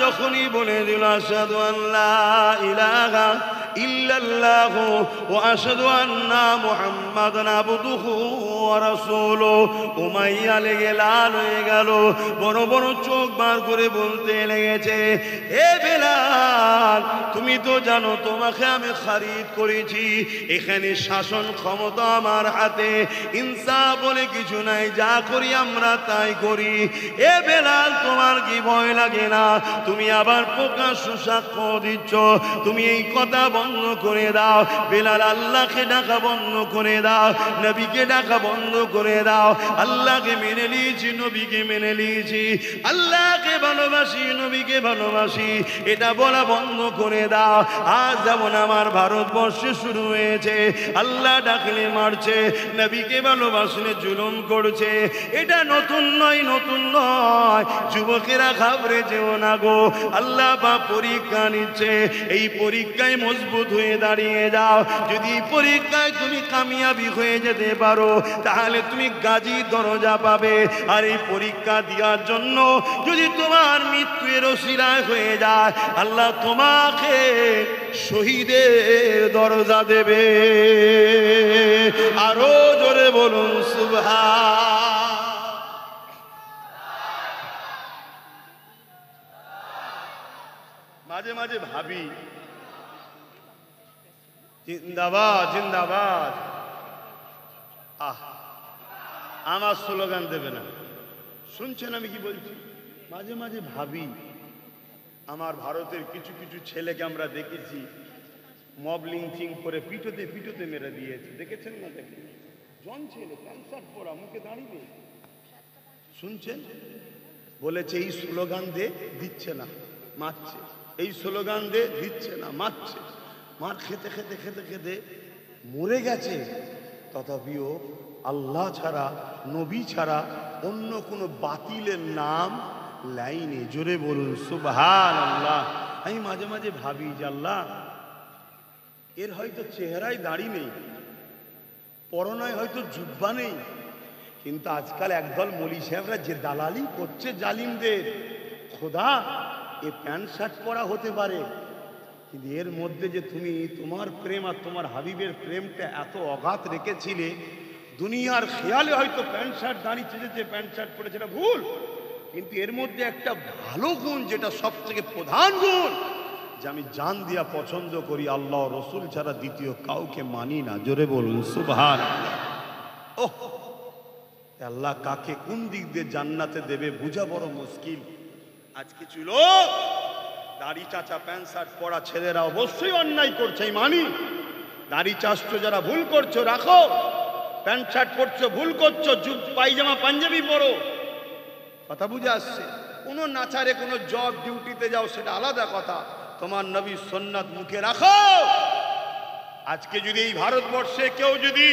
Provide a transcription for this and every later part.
যখনই বলে দিল আশহাদু আল্লা ইলাহা ইল্লাল্লাহু ওয়া আশহাদু আন্না মুহাম্মাদান আবদুহু ওয়া রাসূলুহু, উমাইয়া লেগে লাল হয়ে গেল, বড় বড় চোখ বার করে বলতে লেগেছে, হে বেলাল, তুমি তো জানো তোমাকে আমি খরিদ করেছি, এখানে শাসন ক্ষমতা আমার হাতে, ইনসাফ বলে কিছু নাই, যা করি আমরা তাই করি। এ বেলাল, তোমার কি ভয় লাগে না? তুমি আবার প্রকাশ্য সাক্ষ্য দিচ্ছ, তুমি এই কথা বন্ধ করে দাও। বেলাল আল্লাহকে ডাকা বন্ধ করে দাও, নবীকে ডাকা বন্ধ করে দাও। আল্লাহকে মেনে নিয়েছি, নবীকে মেনে নিয়েছি, আল্লাহকে ভালোবাসি, নবীকে ভালোবাসি, এটা বলা বন্ধ করে দাও। আজ যেমন আমার ভারতবর্ষে শুরু হয়েছে, আল্লাহ ডাকলে মারছে, নবীকে ভালোবাসলে জুলুম করছে, এটা নতুন নয়, নতুন নয়। যুবকেরা ঘাবড়ে যেও না গো, আল্লাহ বা পরীক্ষা নিচ্ছে, এই পরীক্ষায় মজবুত হয়ে দাঁড়িয়ে যাও। যদি পরীক্ষায় তুমি কামিয়াবি হয়ে যেতে পারো, তাহলে তুমি গাজী দরজা পাবে। আর এই পরীক্ষা দেওয়ার জন্য যদি তোমার মৃত্যুর ওসিলায় হয়ে যায়, আল্লাহ তোমাকে শহীদের দরজা দেবে। আরো জোরে বলুন সুবহান। মাঝে মাঝে ভাবি, জিন্দাবাদ জিন্দাবাদ, আমার স্লোগান দেবে না, শুনছেন আমি কি বলছি? মাঝে মাঝে ভাবি, আমার ভারতের কিছু কিছু ছেলেকে আমরা দেখেছি মব লিঞ্চিং করে পিটোতে পিটোতে মেরে দিয়েছে, দেখেছেন না? দেখেন, জন ছেলে, প্যান্ট শার্ট পরা, মুখে দাঁড়িয়ে, শুনছেন? বলেছে এই স্লোগান দে, দিচ্ছে না, মারছে, এই স্লোগান দে, দিচ্ছে না, মারছে, মার খেতে খেতে খেতে খেতে মরে গেছে। তথাপিও আল্লাহ ছাড়া, নবী ছাড়া অন্য কোনো বাতিলের নাম লাইনে। জোরে বলুন সুবহানাল্লাহ। আমি মাঝে মাঝে ভাবি যে আল্লাহ, এর হয়তো চেহারায় দাড়ি নেই, পরনায় হয়তো জুব্বা নেই, কিন্তু আজকাল একদল মলি সাহেবরা যে দালালি করছে জালিমদের, খোদা, এ প্যান্ট শার্ট পরা হতে পারে, কিন্তু এর মধ্যে যে তুমি তোমার প্রেম আর তোমার হাবিবের প্রেমটা এত অগাধ রেখেছিলে, দুনিয়ার খেয়ালে হয়তো প্যান্ট শার্ট দাঁড়িয়ে চেয়েছে, প্যান্ট শার্ট পরেছে, এটা ভুল, কিন্তু এর মধ্যে একটা ভালো গুণ, যেটা সব থেকে প্রধান গুণ, যে আমি জান দিয়া পছন্দ করি, আল্লাহ রসুল ছাড়া দ্বিতীয় কাউকে মানি না। জোরে বলুন সুবহানাল্লাহ। ওহ, আল্লাহ কাকে কোন দিক দিয়ে জান্নাতে দেবে বোঝা বড় মুশকিল। আজ কিছু লোক দাড়ি চাচা প্যান্ট শার্ট পরা ছেলেরা অবশ্যই অন্যায় করছে, মানি। দাড়ি চাষছো যারা ভুল করছো রাখো, প্যান্ট শার্ট পরছো ভুল করছো, পায়জামা পাঞ্জাবি পরো, কথা বুঝে আসছে। কোনো নাচারে কোনো জব ডিউটিতে যাও, সেটা আলাদা কথা, তোমার নবী সুন্নাত মুখে রাখো। আজকে যদি এই ভারতবর্ষে কেউ যদি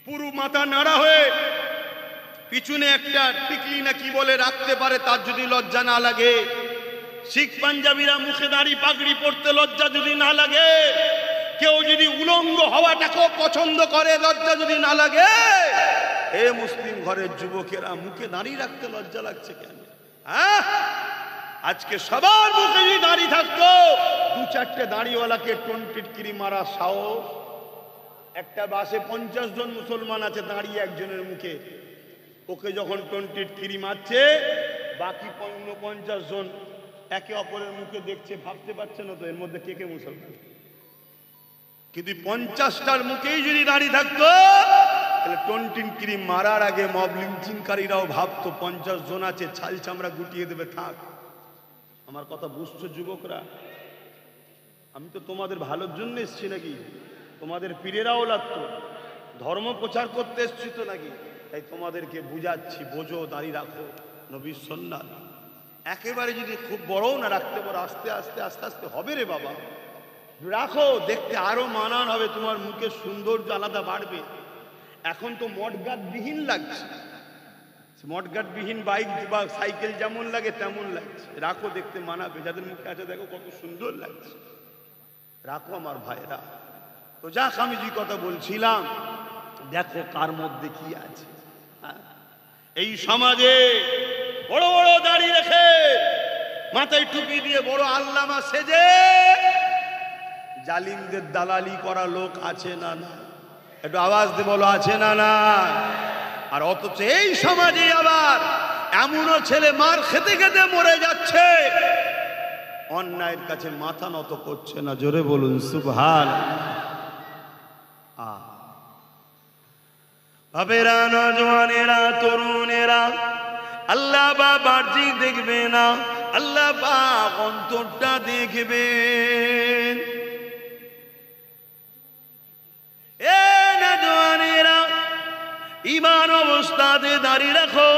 পুরো মাথা নাড়া হয়ে পিছনে একটা টিকলি না কি বলে রাখতে পারে, তার যদি লজ্জা না লাগে, শিখ পাঞ্জাবিরা মুখে দাড়ি পাগড়ি পড়তে লজ্জা যদি না লাগে, কেউ যদি উলঙ্গ হওয়াটাকেও পছন্দ করে, লজ্জা যদি না লাগে, এ মুসলিম ঘরের যুবকেরা মুখে দাড়ি রাখতে লজ্জা লাগছে কেন? হ্যাঁ, আজকে সবার মুখে যদি দাড়ি থাকতো, দু চারটে দাড়িওয়ালাকে টিটকিরি মারা সাহস। একটা বাসে 50 জন মুসলমান আছে, দাঁড়িয়ে একজনের মুখে, ওকে যখন টিটকিরি মারছে, বাকি 50 জন একে অপরের মুখে দেখছে, ভাবতে পারছে না তো এর মধ্যে কে কে মুসলমান। কিন্তু 50টার মুখেই যদি দাঁড়িয়ে থাকতো, তাহলে টিটকিরি মারার আগে মব লিঞ্চিংকারীরাও ভাবতো 50 জন আছে, ছাল চামড়া গুটিয়ে দেবে, থাক। আমার কথা বুঝছো যুবকরা? আমি তো তোমাদের ভালোর জন্য এসছি নাকি? তোমাদের পীরেরাও লাগতো, ধর্ম প্রচার করতে এসছি তো নাকি? তাই তোমাদেরকে বুঝাচ্ছি, বোঝো, দাঁড়িয়ে রাখো, নবীর সুন্নাত। একেবারে যদি খুব বড়ও না রাখতে পারো, আস্তে আস্তে আস্তে আস্তে হবে রে বাবা, রাখো, দেখতে আরো মানান হবে, তোমার মুখের সৌন্দর্য আলাদা বাড়বে। এখন তো মডগার্ড বিহীন লাগছে, মডগার্ড বিহীন বাইক বা সাইকেল যেমন লাগে তেমন লাগছে। রাখো, দেখতে মানাবে, যাদের মুখে আছে দেখো কত সুন্দর লাগছে, রাখো আমার ভাইরা। তো যাক, আমি যে কথা বলছিলাম, দেখো কার মধ্যে কি আছে। এই সমাজে বড় বড় দাড়ি রেখে মাথায় টুপি দিয়ে বড় আল্লামা সেজে জালিমদের দালালি করা লোক আছে না না? একটু আওয়াজ দিয়ে বলো, আছে না না? আর অথচ এই সমাজে আবার এমনও ছেলে মার খেতে খেতে মরে যাচ্ছে, অন্যায়ের কাছে মাথা নত করছে না। জোরে বলুন সুবহানাল্লাহ। বাবেরা, নজওয়ানেরা, তরুণেরা, আল্লাহ বাবাজি দেখবে না, আল্লাহ পাক অন্তরটা দেখবেন। এ নজওয়ানেরা, ইমান অবস্থাতে দাঁড়িয়ে রাখো,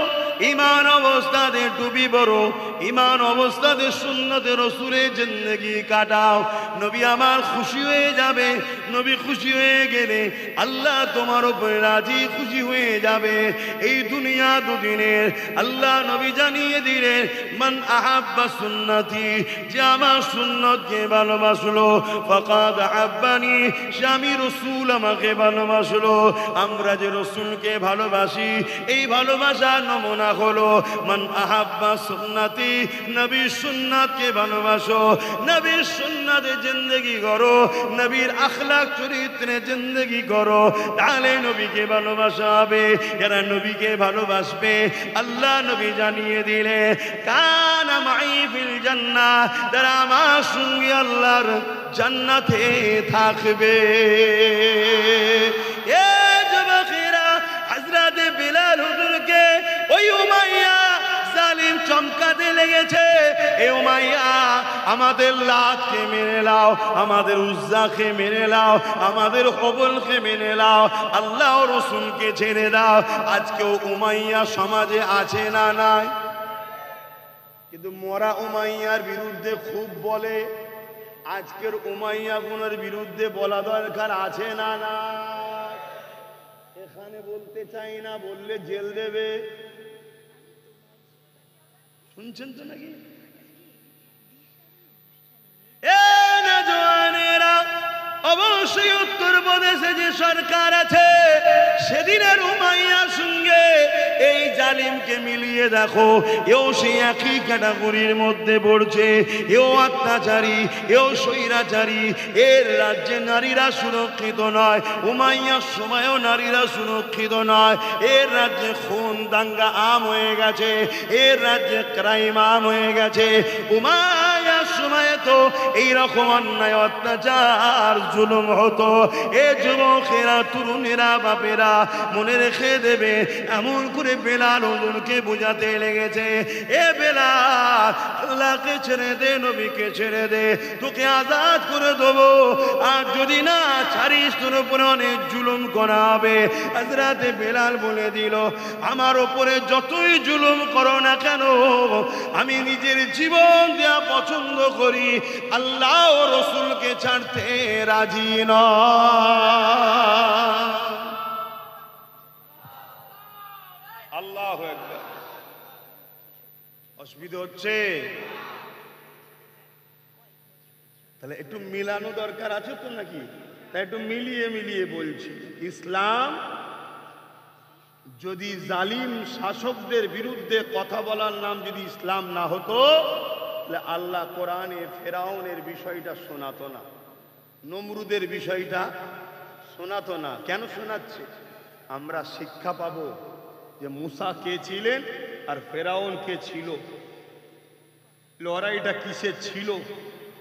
ইমান অবস্থাতে টুপি পরো, ইমান অবস্থাতে সুন্নতে রসুলের জিন্দেগি কাটাও। নবী আমার খুশি হয়ে যাবে, নবী খুশি হয়ে গেলে আল্লাহ তোমার উপরে রাজি খুশি হয়ে যাবে। এই দুনিয়া দুদিনের আল্লাহ নবী জানিয়ে দিলেন, মান আহাব্বা সুন্নতি, যে আমার সুন্নতকে ভালোবাসলো, ফাকাদ আহাব্বানি, সে আমি রসুল আমাকে ভালোবাসলো। আমরা যে রসুলকে ভালোবাসি, এই ভালোবাসার নমুনা হলো মান আহাব্বা সুন্নতি, নবীর সুন্নাতকে ভালোবাসো, নবীর সুন্নাতে জিন্দেগি করো, নবীর আখলাক চরিত্রে জিন্দেগি করো, তাহলে নবীকে ভালোবাসা হবে। যারা নবীকে ভালোবাসবে, আল্লাহ নবী জানিয়ে দিলে কানা মাই ফিল জান্নাহ, যারা আমার সঙ্গে আল্লাহর জান্নাতে থাকবে। এ যুবকেরা, হযরত বিলাল হুজুরকে ওই উমাইয়া জালিম চমকাতে লেগেছে। এ উমাইয়া, আমাদের লাতকে মেনে নাও, আমাদের উজ্জাকে মেনে নাও, আমাদের হবলকে মেনে নাও, আল্লাহ ও রাসূলকে ছেড়ে দাও। আজকেও উমাইয়া সমাজে আছে না নাই? কিন্তু মরা উমাইয়ার বিরুদ্ধে খুব বলে, আজকের উমাইয়া গুণের বিরুদ্ধে বলা দরকার আছে না না? এখানে বলতে চাই না, বললে জেল দেবে। শুনছেন তো নাকি? এ নওজওয়ানেরা, অবশ্যই উত্তরপ্রদেশে যে সরকার আছে, সেদিনের উমাইয়ার সঙ্গে এই জালিমকে মিলিয়ে দেখো, এও সেই একই ক্যাটাগরির মধ্যে পড়ছে। এও অত্যাচারী, এও স্বৈরাচারী। এর রাজ্যে নারীরা সুরক্ষিত নয়, উমাইয়ার সময়ও নারীরা সুরক্ষিত নয়। এর রাজ্যে খুন দাঙ্গা আম হয়ে গেছে, এর রাজ্যে ক্রাইম আম হয়ে গেছে। উমাইয়ার সময়ে তো এইরকম অন্যায় অত্যাচার জুলুম হতো। এ যুবকেরা, তরুণেরা, বাপেরা, মনে রেখে দেবে। এমন করে বেলাল হুজুরকে বোঝাতে লেগেছে, এ বেলাল, আল্লাহকে ছেড়ে দে, নবীকে ছেড়ে দে, তোকে আজাদ করে দেবো। আর যদি না ছাড়িস, তোর উপরে অনেক জুলুম করা হবে। হযরত বেলাল বলে দিল, আমার উপরে যতই জুলুম করো না কেন, আমি নিজের জীবন দেয়া পছন্দ করি, আল্লাহ ও রাসূলকে ছাড়তে রাজি নয়। আল্লাহু আকবার। অসুবিধা হচ্ছে? তাহলে একটু মিলানো দরকার আছে তো নাকি? তাই একটু মিলিয়ে মিলিয়ে বলছি। ইসলাম যদি জালিম শাসকদের বিরুদ্ধে কথা বলার নাম যদি ইসলাম না হতো, তাহলে আল্লাহ কোরআনে ফেরাউনের বিষয়টা শোনাতো না, নমরুদের বিষয়টা শোনাতো না। কেন শোনাচ্ছে? আমরা শিক্ষা পাবো যে মুসা কে ছিলেন আর ফেরাউন কে ছিল, লড়াইটা কিসে ছিল,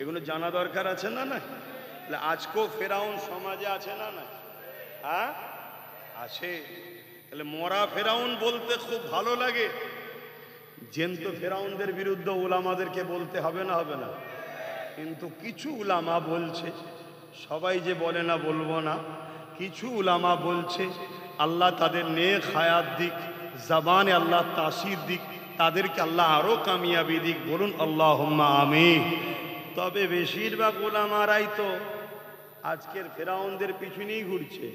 এগুলো জানা দরকার আছে না? না আজকেও ফেরাউন সমাজে আছে না? না, হ্যাঁ আছে। তাহলে মরা ফেরাউন বলতে খুব ভালো লাগে, জ্যান্ত ফেরাউনদের বিরুদ্ধে উলামাদেরকে বলতে হবে না? হবে না? কিন্তু কিছু উলামা বলছে, সবাই যে বলে না বলবো না, কিছু উলামা বলছে আল্লাহ তাদের নেক হায়াত দিক, জবানে আল্লাহ তাসির দিক, তাদেরকে আল্লাহ আরো কামিয়াবি দিক। বলুন আল্লাহুম্মা আমিন। তবে বেশিরভাগ উলামারাই তো আজকের ফেরাউনদের পিছনেই ঘুরছে।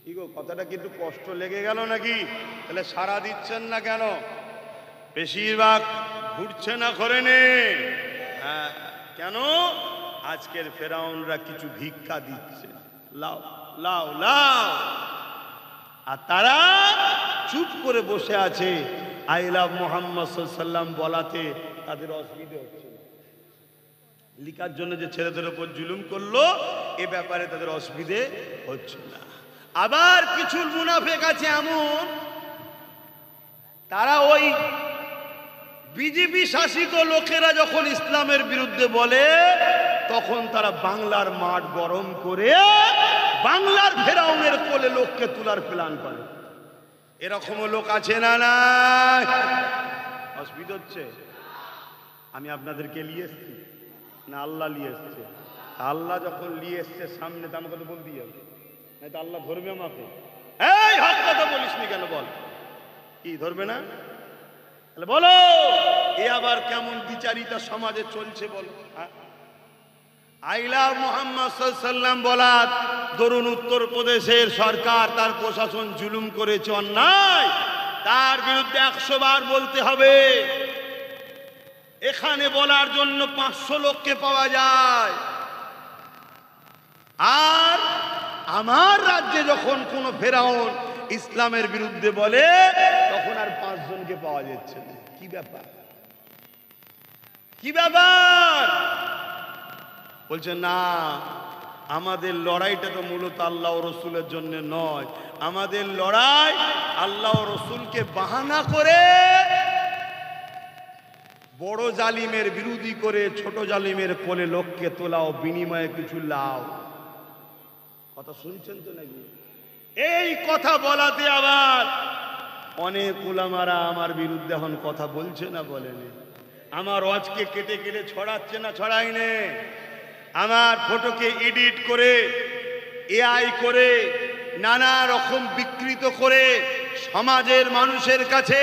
কি গো, কথাটা কিন্তু কষ্ট লেগে গেল নাকি? তাহলে সাড়া দিচ্ছেন না কেন? বেশিরভাগ ঘুরছে না করে নে। হ্যাঁ, কেন? আজকের ফেরাউনরা কিছু ভিক্ষা দিচ্ছে, লাও লাও লাও, আর তারা চুপ করে বসে আছে। আই লাভ মোহাম্মদ সাল্লাল্লাহু আলাইহি ওয়াসাল্লাম বলাতে তাদের অসুবিধা হচ্ছে না। লিখার জন্য যে ছেলেদের উপর জুলুম করলো এ ব্যাপারে তাদের অসুবিধে হচ্ছে না। আবার কিছু মুনাফিক আছে এমন, তারা ওই বিজেপি শাসিত লোকেরা যখন ইসলামের বিরুদ্ধে বলে তখন তারা বাংলার মাঠ গরম করে বাংলার ফেরাউনের কোলে লোককে তোলার প্ল্যান করে। এরকমও লোক আছে না? না, অসুবিধা হচ্ছে। আমি আপনাদেরকে নিয়ে এসছি না আল্লাহ নিয়ে এসছে? আল্লাহ যখন নিয়ে এসছে সামনে তো আমাকে তো বলতে হবে, নাই তো আল্লাহ ধরবে আমাকে। এই হক কথা বলিস নি কেন? বল, কি ধরবে না? তাহলে বলো, এ আবার কেমন বিচারিতা সমাজে চলছে বলো? আইলা মুহাম্মদ সাল্লাল্লাহু আলাইহি ওয়াসাল্লাম বলাত, ধরুন উত্তরপ্রদেশের সরকার তার প্রশাসন জুলুম করেছে, অন্যায়, তার বিরুদ্ধে 100 বার বলতে হবে। এখানে বলার জন্য 500 লোককে পাওয়া যায়। আর আমার রাজ্যে যখন কোন ফেরাউন ইসলামের বিরুদ্ধে বলে তখন আর 5 জনকে পাওয়া যাচ্ছে না। কি ব্যাপার? কি ব্যাপার? বলছে না, আমাদের লড়াইটা তো মূলত আল্লাহ ও রসুলের জন্য নয়, আমাদের লড়াই আল্লাহ ও রসুলকে বাহানা করে বড় জালিমের বিরোধী করে ছোট জালিমের কোলে লোককে তোলাও, বিনিময়ে কিছু লাও। কথা শুনছেন তো নাকি? এই কথা বলাতে আবার অনেক উলামারা আমার বিরুদ্ধে এখন কথা বলছে না বলেনি? আমার ওয়াজকে কেটে কেটে ছড়াচ্ছে না ছড়াইনে? আমার ফটোকে এডিট করে এআই করে নানা রকম বিকৃত করে সমাজের মানুষের কাছে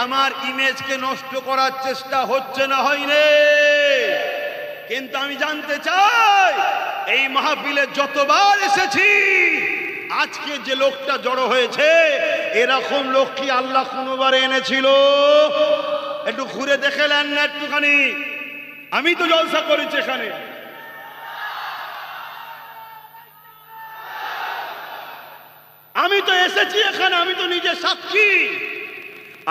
আমার ইমেজকে নষ্ট করার চেষ্টা হচ্ছে না হয়নি? কিন্তু আমি জানতে চাই, এই মাহফিলে যতবার এসেছি, আজকে যে লোকটা জড়ো হয়েছে এরকম লোক কি আল্লাহ কোনোবার এনেছিল? একটু ঘুরে দেখে নেন না একটুখানি। আমি তো জলসা করেছি এখানে, আমি তো এসেছি এখানে, আমি তো নিজে সাক্ষী।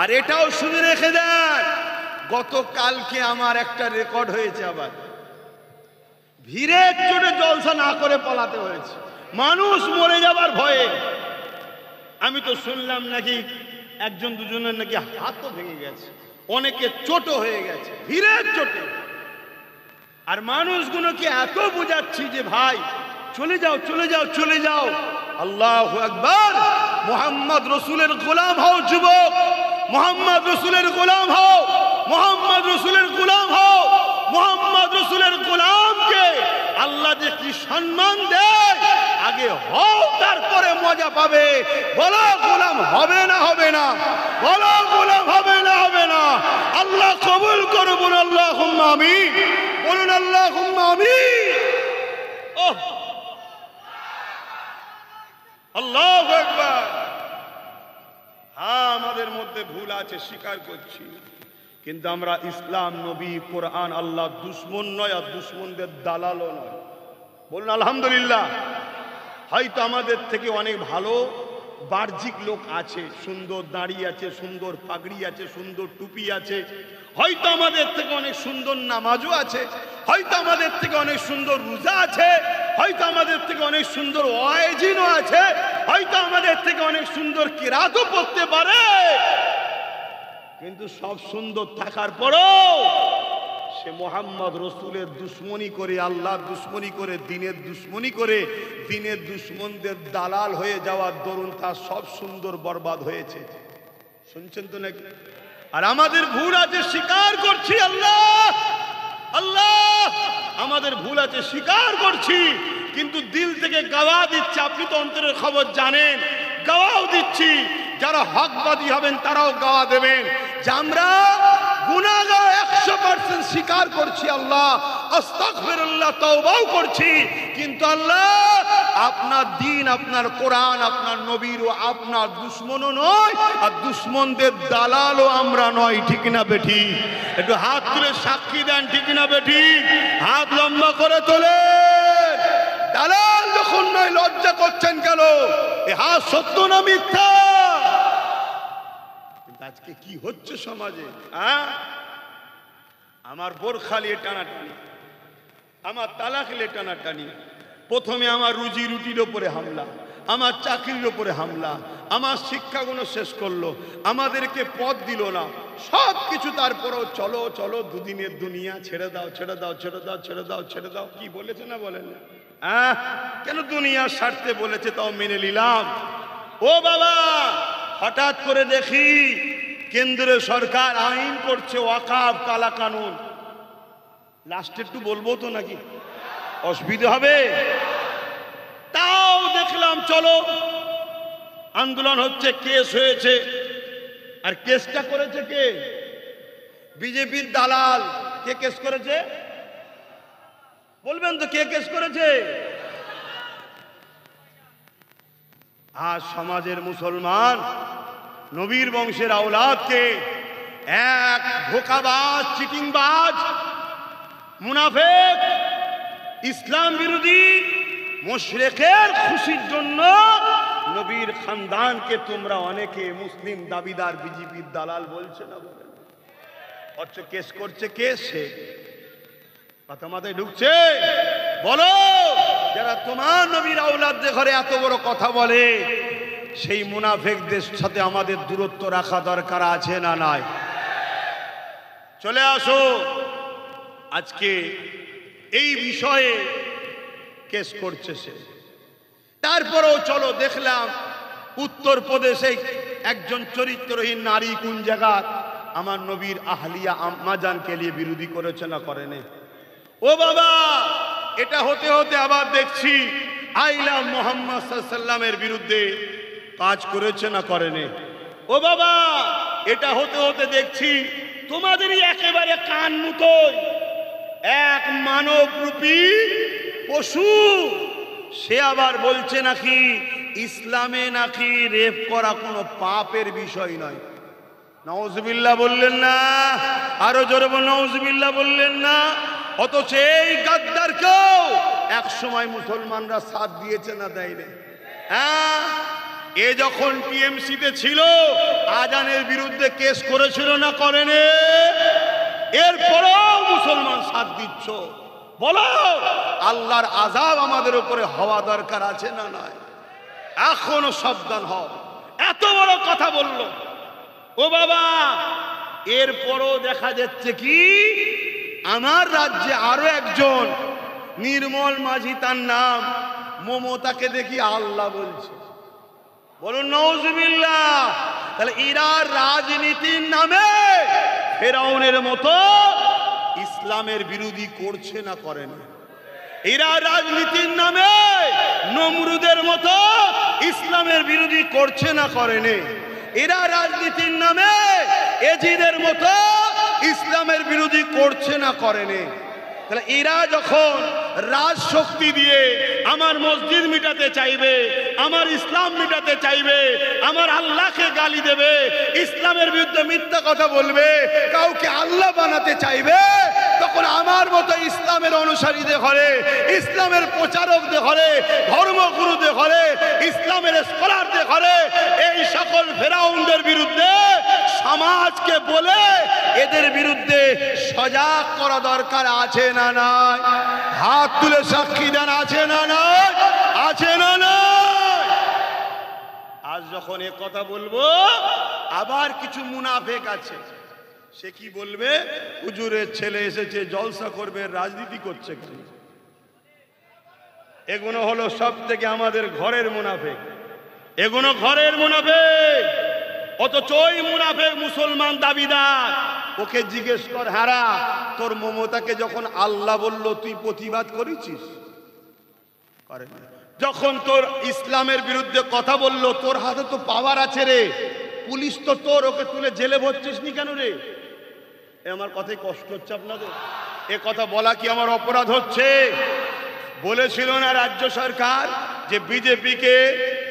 আর এটাও শুনে রেখে দেন, গতকালকে আমার একটা রেকর্ড হয়েছে, আবার ভিড়ের চোটে জলসা না করে পালাতে হয়েছে, মানুষ মরে যাবার ভয়ে। আমি তো শুনলাম নাকি একজন দুজনের নাকি হাতও ভেঙে গেছে, অনেকে চোটও হয়ে গেছে ভিড়ের চোটে। আর মানুষগুলোকে এত বুঝাচ্ছি যে ভাই চলে যাও চলে যাও চলে যাও। আল্লাহু আকবার। মুহাম্মদ রসুলের গোলাম হও যুবক, মুহাম্মদ রসুলের গোলাম হও, মুহাম্মদ রসুলের গোলাম হও। মুহাম্মদ রসুলের গোলামকে আল্লাহ যে কি সম্মান দেয়, আগে হও তারপরে মজা পাবে। বলো গোলাম হবে না হবে না? বলো গোলাম হবে না হবে না? আল্লাহ কবুল করো, বলুন আল্লাহুম্মা আমিন, বলুন আল্লাহুম্মা আমিন। ওহ আল্লাহু আকবার। হ্যাঁ, আমাদের মধ্যে ভুল আছে, স্বীকার করছি, কিন্তু আমরা ইসলাম, নবী, কোরআন, আল্লাহ দুশ্মন নয়, আর দুশ্মনদের দালালও নয়। বলুন আলহামদুলিল্লাহ। হয়তো আমাদের থেকে অনেক ভালো বাহ্যিক লোক আছে, সুন্দর দাড়ি আছে, সুন্দর পাগড়ি আছে, সুন্দর টুপি আছে, হয়তো আমাদের থেকে অনেক সুন্দর নামাজও আছে, হয়তো আমাদের থেকে অনেক সুন্দর রোজা আছে, হয়তো আমাদের থেকে অনেক সুন্দর ওয়াজিনও আছে, হয়তো আমাদের থেকে অনেক সুন্দর কিরাতও পড়তে পারে। কিন্তু সব সুন্দর থাকার পরও সে মোহাম্মদ রসুলের দুশ্মনী করে, আল্লাহর দুশ্মনী করে, দিনের দুশ্মনী করে, দিনের দুশ্মনদের দালাল হয়ে যাওয়ার দরুন তার সব সুন্দর বরবাদ হয়েছে। শুনছেন তো নাকি? আর আমাদের ভুল আছে, স্বীকার করছি। আল্লাহ আল্লাহ, আমাদের ভুল আছে, স্বীকার করছি, কিন্তু দিল থেকে গাওয়া দিচ্ছে। আপনি তো অন্তরের খবর জানেন, গাওয়াও দিচ্ছি। যারা হকবাদী হবেন তারাও গাওয়া দেবেন যে আমরা গুনাহগার 100% স্বীকার করছি। আল্লাহ আস্তাগফিরুল্লাহ, তওবাও করছি, কিন্তু আল্লাহ আপনার দিন, আপনার কোরআন, আপনার নবীর ও আপনার দুশ্মনও নয়, আর দুশ্মনদের দালালও আমরা নয়। ঠিক না বেঠি? একটু হাত তুলে সাক্ষী দেন, ঠিক না বেঠি? হাত লম্বা করে তোলে। দালাল যখন নয়, লজ্জা করছেন কেন? এ হাত সত্য না মিথ্যা? আজকে কি হচ্ছে সমাজে? আমার বোরখা নিয়ে টানাটানি, আমার তালাক নিয়ে টানাটানি, প্রথমে আমার রুজি রুটির ওপরে হামলা, আমার চাকরির ওপরে হামলা, আমার শিক্ষাগুলো শেষ করলো, আমাদেরকে পথ দিল না, সব কিছু। তারপরেও চলো চলো, দুদিনের দুনিয়া, ছেড়ে দাও ছেড়ে দাও ছেড়ে দাও ছেড়ে দাও ছেড়ে দাও। কি বলেছে না বলেন? কেন দুনিয়ার স্বার্থে বলেছে, তাও মেনে নিলাম। ও বাবা, হঠাৎ করে দেখি কেন্দ্রীয় সরকার আইন করছে ওয়াকাফ কালা কানুন। লাস্টে একটু বলবো তো নাকি অসুবিধা হবে? তাও দেখলাম চলো, আন্দোলন হচ্ছে, কেস হয়েছে। আর কেসটা করেছে কে? বিজেপির দালাল। কে কেস করেছে বলবেন তো? কে কেস করেছে? আজ সমাজের মুসলমান নবীর বংশের আওলাদকে এক ধোঁকাবাজ, চিটিংবাজ, মুনাফেক, ইসলাম বিরোধী, মুশরিকের খুশির জন্য নবীর খানদানকে তোমরা অনেকে মুসলিম দাবিদার বিজেপির দালাল বলছে না বলেন? অথচ কেস করছে কে? সে। কথা মাথায় ঢুকছে? বলো, যারা তোমার নবীর আওলাদদের ঘরে এত বড় কথা বলে, সেই মুনাফিকদের সাথে আমাদের দূরত্ব রাখা দরকার আছে না নাই? চলে আসো, আজকে এই বিষয়ে কেস করছে সে। তারপরেও চলো, দেখলাম উত্তরপ্রদেশে একজন চরিত্রহীন নারী কোন জায়গা আমার নবীর আহলিয়া আম্মাজানকে নিয়ে বিরোধী করেছে না করেনি? ও বাবা, এটা হতে হতে আবার দেখছি আইলা মুহাম্মদ সাল্লাল্লাহু আলাইহি ওয়াসাল্লামের বিরুদ্ধে কাজ করেছে না করেনি? ও বাবা, এটা হতে হতে দেখছি তোমাদেরই একেবারে কান মুতোয় এক মানবরূপী পশু, সে আবার বলছে নাকি ইসলামে নাকি রেপ করা কোনো পাপের বিষয় নয়। নাউজুবিল্লাহ বললেন না? আরো জোরে বল, নাউজুবিল্লাহ বললেন না? অথচ এই গাদ্দারকেও এক সময় মুসলমানরা সাথ দিয়েছে না দেয়নি? হ্যাঁ, এ যখন টিএমসিতে ছিল আজানের বিরুদ্ধে কেস করেছিল না করেনি? এরপরেও মুসলমান সাথ দিচ্ছ। বলো, আল্লাহর আযাব আমাদের উপরে হওয়া দরকার আছে না নাই? এখনো সাবধান হও। এত বড় কথা বলল ও বাবা, এরপরও দেখা যাচ্ছে কি আমার রাজ্যে আরো একজন নির্মল মাঝি, তার নাম মমতাকে দেখি আল্লাহ বলছে। বলুন নাউজুবিল্লাহ। তাহলে এরা রাজনীতির নামে ফেরাউনের মতো ইসলামের বিরোধী করছে না করেন? এরা রাজনীতির নামে নমরুদের মতো ইসলামের বিরোধী করছে না করেনি? এরা রাজনীতির নামে এজিদের মতো ইসলামের বিরোধী করছে না করেনি? তাহলে এরা যখন রাজশক্তি দিয়ে আমার মসজিদ মিটাতে চাইবে, আমার ইসলাম মিটাতে চাইবে, আমার আল্লাহকে গালি দেবে, ইসলামের বিরুদ্ধে মিথ্যা কথা বলবে, কাউকে আল্লাহ বানাতে চাইবে, তখন আমার মতো ইসলামের অনুসারীদের ঘরে, ইসলামের প্রচারকদের ঘরে, ধর্মগুরুদের ঘরে, ইসলামের স্কলারদের ঘরে এই সকল ফেরাউনদের বিরুদ্ধে সমাজকে বলে এদের বিরুদ্ধে সজাগ করা দরকার আছে না নাই? হাত তুলে সাক্ষী দেন, আছে না নাই? আছে না নাই? আজ যখন এ কথা বলবো, আবার কিছু মুনাফেক আছে, সে কি বলবে? হুজুরের ছেলে এসেছে জলসা করবে, রাজনীতি করছে। এগুলো হলো সব থেকে আমাদের ঘরের মুনাফেক, এগুলো ঘরের মুনাফেক। অথচ ওই মুনাফেক মুসলমান দাবিদার, ওকে জিজ্ঞেস কর, হারা তোর মমতাকে যখন আল্লাহ বলল তুই প্রতিবাদ করেছিস? যখন তোর ইসলামের বিরুদ্ধে কথা বলল, তোর হাতে তো পাওয়ার আছে রে, পুলিশ তো তোর, ওকে তুলে জেলে ভরছিস নি কেন রে? আমার কথাই কষ্ট হচ্ছে আপনাদের? এ কথা বলা কি আমার অপরাধ হচ্ছে? বলেছিল না রাজ্য সরকার যে বিজেপিকে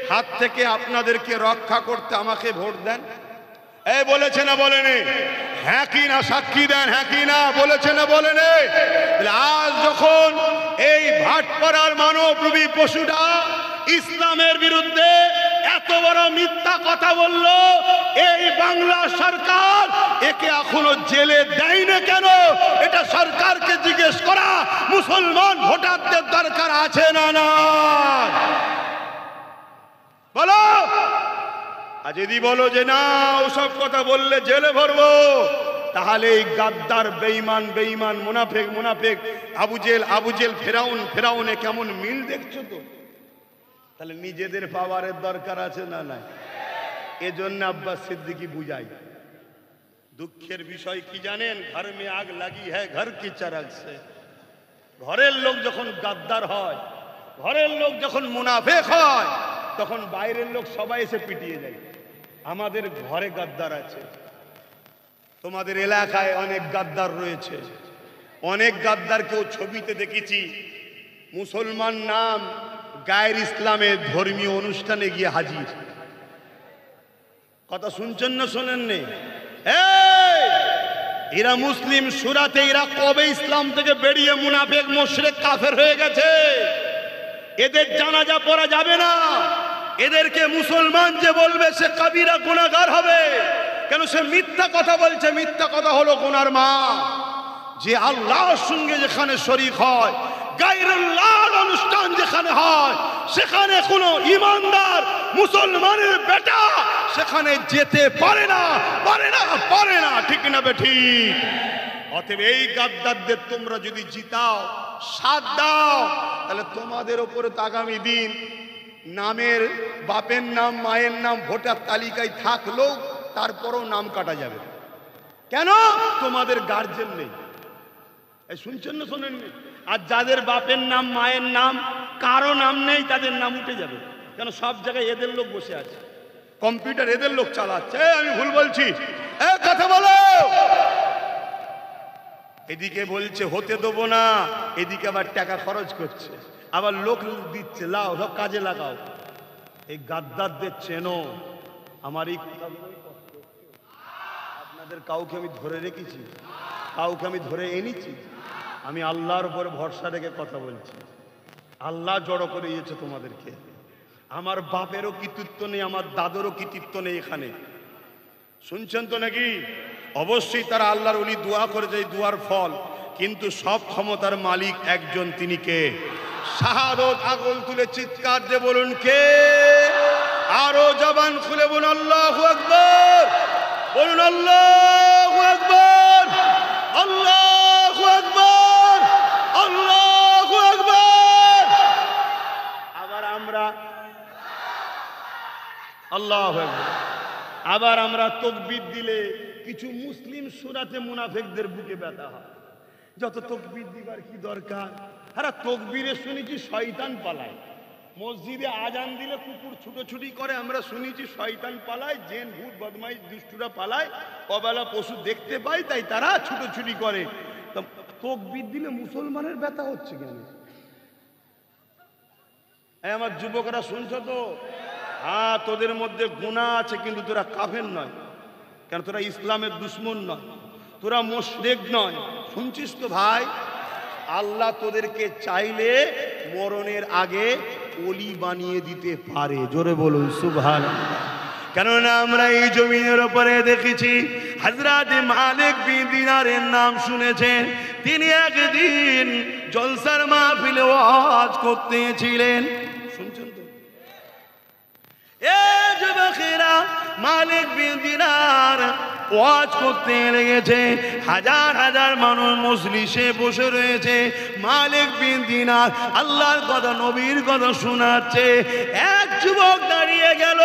হাত থেকে আপনাদেরকে রক্ষা করতে আমাকে ভোট দেন? এই বলেছে না বলেনি? হ্যাঁ কি না সাক্ষী দেন, হ্যাঁ কি না? বলেছে না বলেনি? আজ যখন এই ভাটপাড়ার মানবরূপী পশুটা ইসলামের বিরুদ্ধে এত বড় মিথ্যা কথা বলল, এই বাংলা সরকার একে এখনো জেলে দেয় না কেন? এটা মুসলমান ভোটারদের দরকার আছে না না? বলো। আর যদি বলো যে না ওসব কথা বললে জেলে ভরবো, তাহলে এই গাদ্দার বেঈমান বেঈমান মুনাফিক মুনাফিক আবু জেল ফেরাউনে কেমন মিল দেখছো তো? তাহলে নিজেদের পাওয়ারের দরকার আছে না নাই? এজন্য আব্বাস সিদ্দিকী বুঝাই। দুঃখের বিষয় কি জানেন? ঘর মে আগ লাগি হ্যায় ঘর কি চারাগ সে। ঘরের লোক যখন গাদ্দার হয়, ঘরের লোক যখন মুনাফিক হয়, তখন বাইরের লোক সবাই এসে পিটিয়ে যায়। আমাদের ঘরে গাদ্দার আছে, তোমাদের এলাকায় অনেক গাদ্দার রয়েছে। অনেক গাদ্দারকেও ছবিতে দেখেছি মুসলমান নাম গায়ের ইসলামের ধর্মীয় অনুষ্ঠানে গিয়ে হাজির। কথা শুনছেন না শোনেন নে? এরা মুসলিম সুরাতে, এরা কবে ইসলাম থেকে বেরিয়ে মুনাফিক মুশরিক কাফের হয়ে গেছে? এদের জানাজা পড়া যাবে না। এদেরকে মুসলমান যে বলবে সে কাবিরা গুনাহগার হবে। কেন? সে মিথ্যা কথা বলছে। মিথ্যা কথা হলো গুনার মা। যে আল্লাহর সঙ্গে যেখানে শরীক হয়, গায়রুল্লাহর অনুষ্ঠান যেখানে হয়, সেখানে কোনো ইমানদার মুসলমানের বেটা সেখানে যেতে পারে না, পারে না, পারে না। ঠিক না বেঠিক? অতএব এই গাদ্দারদের তোমরা যদি জিতাও, সাথ দাও, তাহলে তোমাদের ওপরে তো আগামী দিন নামের বাপের নাম মায়ের নাম ভোটার তালিকায় থাকলেও তারপরও নাম কাটা যাবে। কেন? তোমাদের গার্জেন নেই। এই শুনছেন না শোনেননি? আর যাদের বাপের নাম মায়ের নাম কারো নাম নেই, তাদের নাম উঠে যাবে। কেন? সব জায়গায় এদের লোক বসে আছে, কম্পিউটার এদের লোক চালাচ্ছে। আমি ভুল বলছি? কথা বলো। এদিকে বলছে হতে দেবো না, এদিকে আবার টাকা খরচ করছে, আবার লোক দিচ্ছে, লাও সব কাজে লাগাও। এই গাদ্দারদের চেনো? আমার এই আপনাদের কাউকে আমি ধরে রেখেছি? কাউকে আমি ধরে এনেছি? আমি আল্লাহর উপরে ভরসা রেখে কথা বলছি। আল্লাহ জড়ো করে দিয়েছে তোমাদেরকে। আমার বাপেরও কৃতিত্ব নেই, আমার দাদুরও কৃতিত্ব নেই এখানে। শুনছেন তো নাকি? অবশ্যই তারা আল্লাহর ওলি দোয়া করে যায়, দুয়ার ফল। কিন্তু সব ক্ষমতার মালিক একজন, তিনি কে? শাহাদত আগুন তুলে চিৎকার দিয়ে বলুন কে? আরো জবান খুলে বলুন আল্লাহু আকবার। বলুন আল্লাহু আকবার, আল্লাহু আকবার, আল্লাহু আকবার। আবার আমরা আল্লাহু আকবার। আবার আমরা তাকবীর দিলে কিছু মুসলিম সূরাতে মুনাফিকদের বুকে ব্যথা হয়। যত তাকবীর দিবার কি দরকার? আরে তাকবীরে শুনেছি শয়তান পালায়। মসজিদে আজান দিলে কুকুর ছুটোছুটি করে, আমরা শুনেছি শয়তান পালায়, জিন ভূত বদমাইশ দুষ্টুরা পালায়, অবেলা পশু দেখতে পায়, তাই তারা ছুটোছুটি করে। তাকবীর দিলে মুসলমানের ব্যথা হচ্ছে কেন? আমার যুবকরা শুনছো তো? হ্যাঁ, তোদের মধ্যে গুনাহ আছে, কিন্তু তোরা কাফের নয়। কেন? তোরা ইসলামের দুশ্মন নয়, তোরা মুশরিক নয়। শুনছিস তো ভাই? আল্লাহ তোদেরকে চাইলে মরণের আগে ওলি বানিয়ে দিতে পারে। জোরে বলুন সুবহানাল্লাহ। কেননা আমরা এই জমিনের উপরে দেখেছি হযরত মালিক বিন দিনারের নাম শুনেছেন। তিনি একদিন জলসার মাহফিলে ওয়াজ করতেছিলেন। শুনছেন তো? এ যুবকেরা, মালিক বিন দিনার ওয়াজ করতে লেগেছে। হাজার হাজার মানুষ মজলিসে বসে রয়েছে। মালিক বিন দিনার আল্লাহর কথা, নবীর কথা শোনাচ্ছে। এক যুবক দাঁড়িয়ে গেল,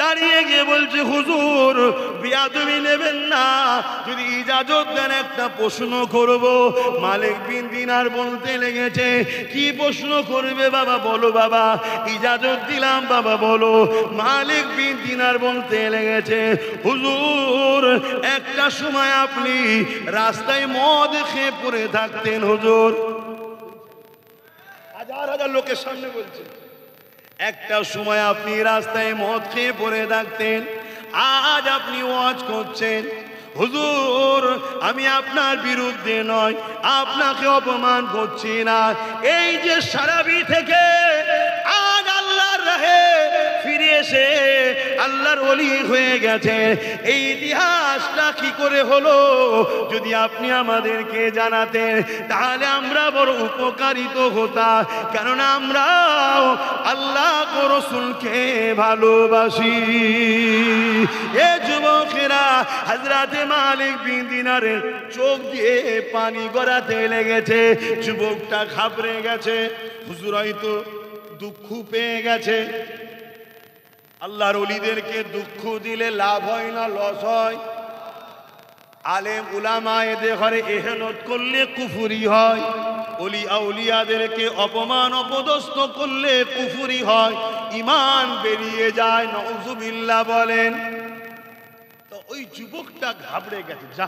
দাঁড়িয়ে গিয়ে বলছে, হুজুর বিয়াদবি নেবেন না, যদি ইজাজত দেন একটা প্রশ্ন করব। মালিক বিন দিনার বলতে লেগেছে, কি প্রশ্ন করবে বাবা? বলো বাবা। ইজাজত দিলাম বাবা, বলো। মালিক বিন দিনার বলতে লেগেছে, হুজুর একটা সময় আপনি রাস্তায় মদ খেয়ে পড়ে থাকতেন হুজুর। হাজার হাজার লোকের সামনে বলছে, একটা সময় আপনি রাস্তায় মদ খেয়ে পড়ে থাকতেন, আজ আপনি ওয়াজ করছেন। হুজুর আমি আপনার বিরুদ্ধে নয়, আপনাকে অপমান করছি না। এই যে সারাবি থেকে আজ আল্লাহর রাহে ফিরে এসে আল্লাহর ওলি হয়ে গেছে। এই ইতিহাসটা কি করে হলো যদি আপনি আমাদেরকে জানাতেন, তাহলে আমরা বড় উপকারিত হতাম। কেননা আমরা আল্লাহ ও রাসূলকে ভালোবাসি। এ যুবকেরা, হযরতে মালিক বিন দিনারের চোখ দিয়ে পানি গড়াতে লেগেছে। যুবকটা ঘাবড়ে গেছে, হুজুর হয়তো দুঃখ পেয়ে গেছে। আল্লাহর ওলিদেরকে দুঃখ দিলে লাভ হয় না লস হয়? আলেম উলামা এদের ঘরে এহেনত করলে কুফরি হয়, ওলি আউলিয়াদেরকে অপমান অপদস্থ করলে কুফরি হয়, ঈমান বেরিয়ে যায়। নাউযুবিল্লাহ বলেন। তো ওই যুবকটা ঘাবড়ে গেছে, যা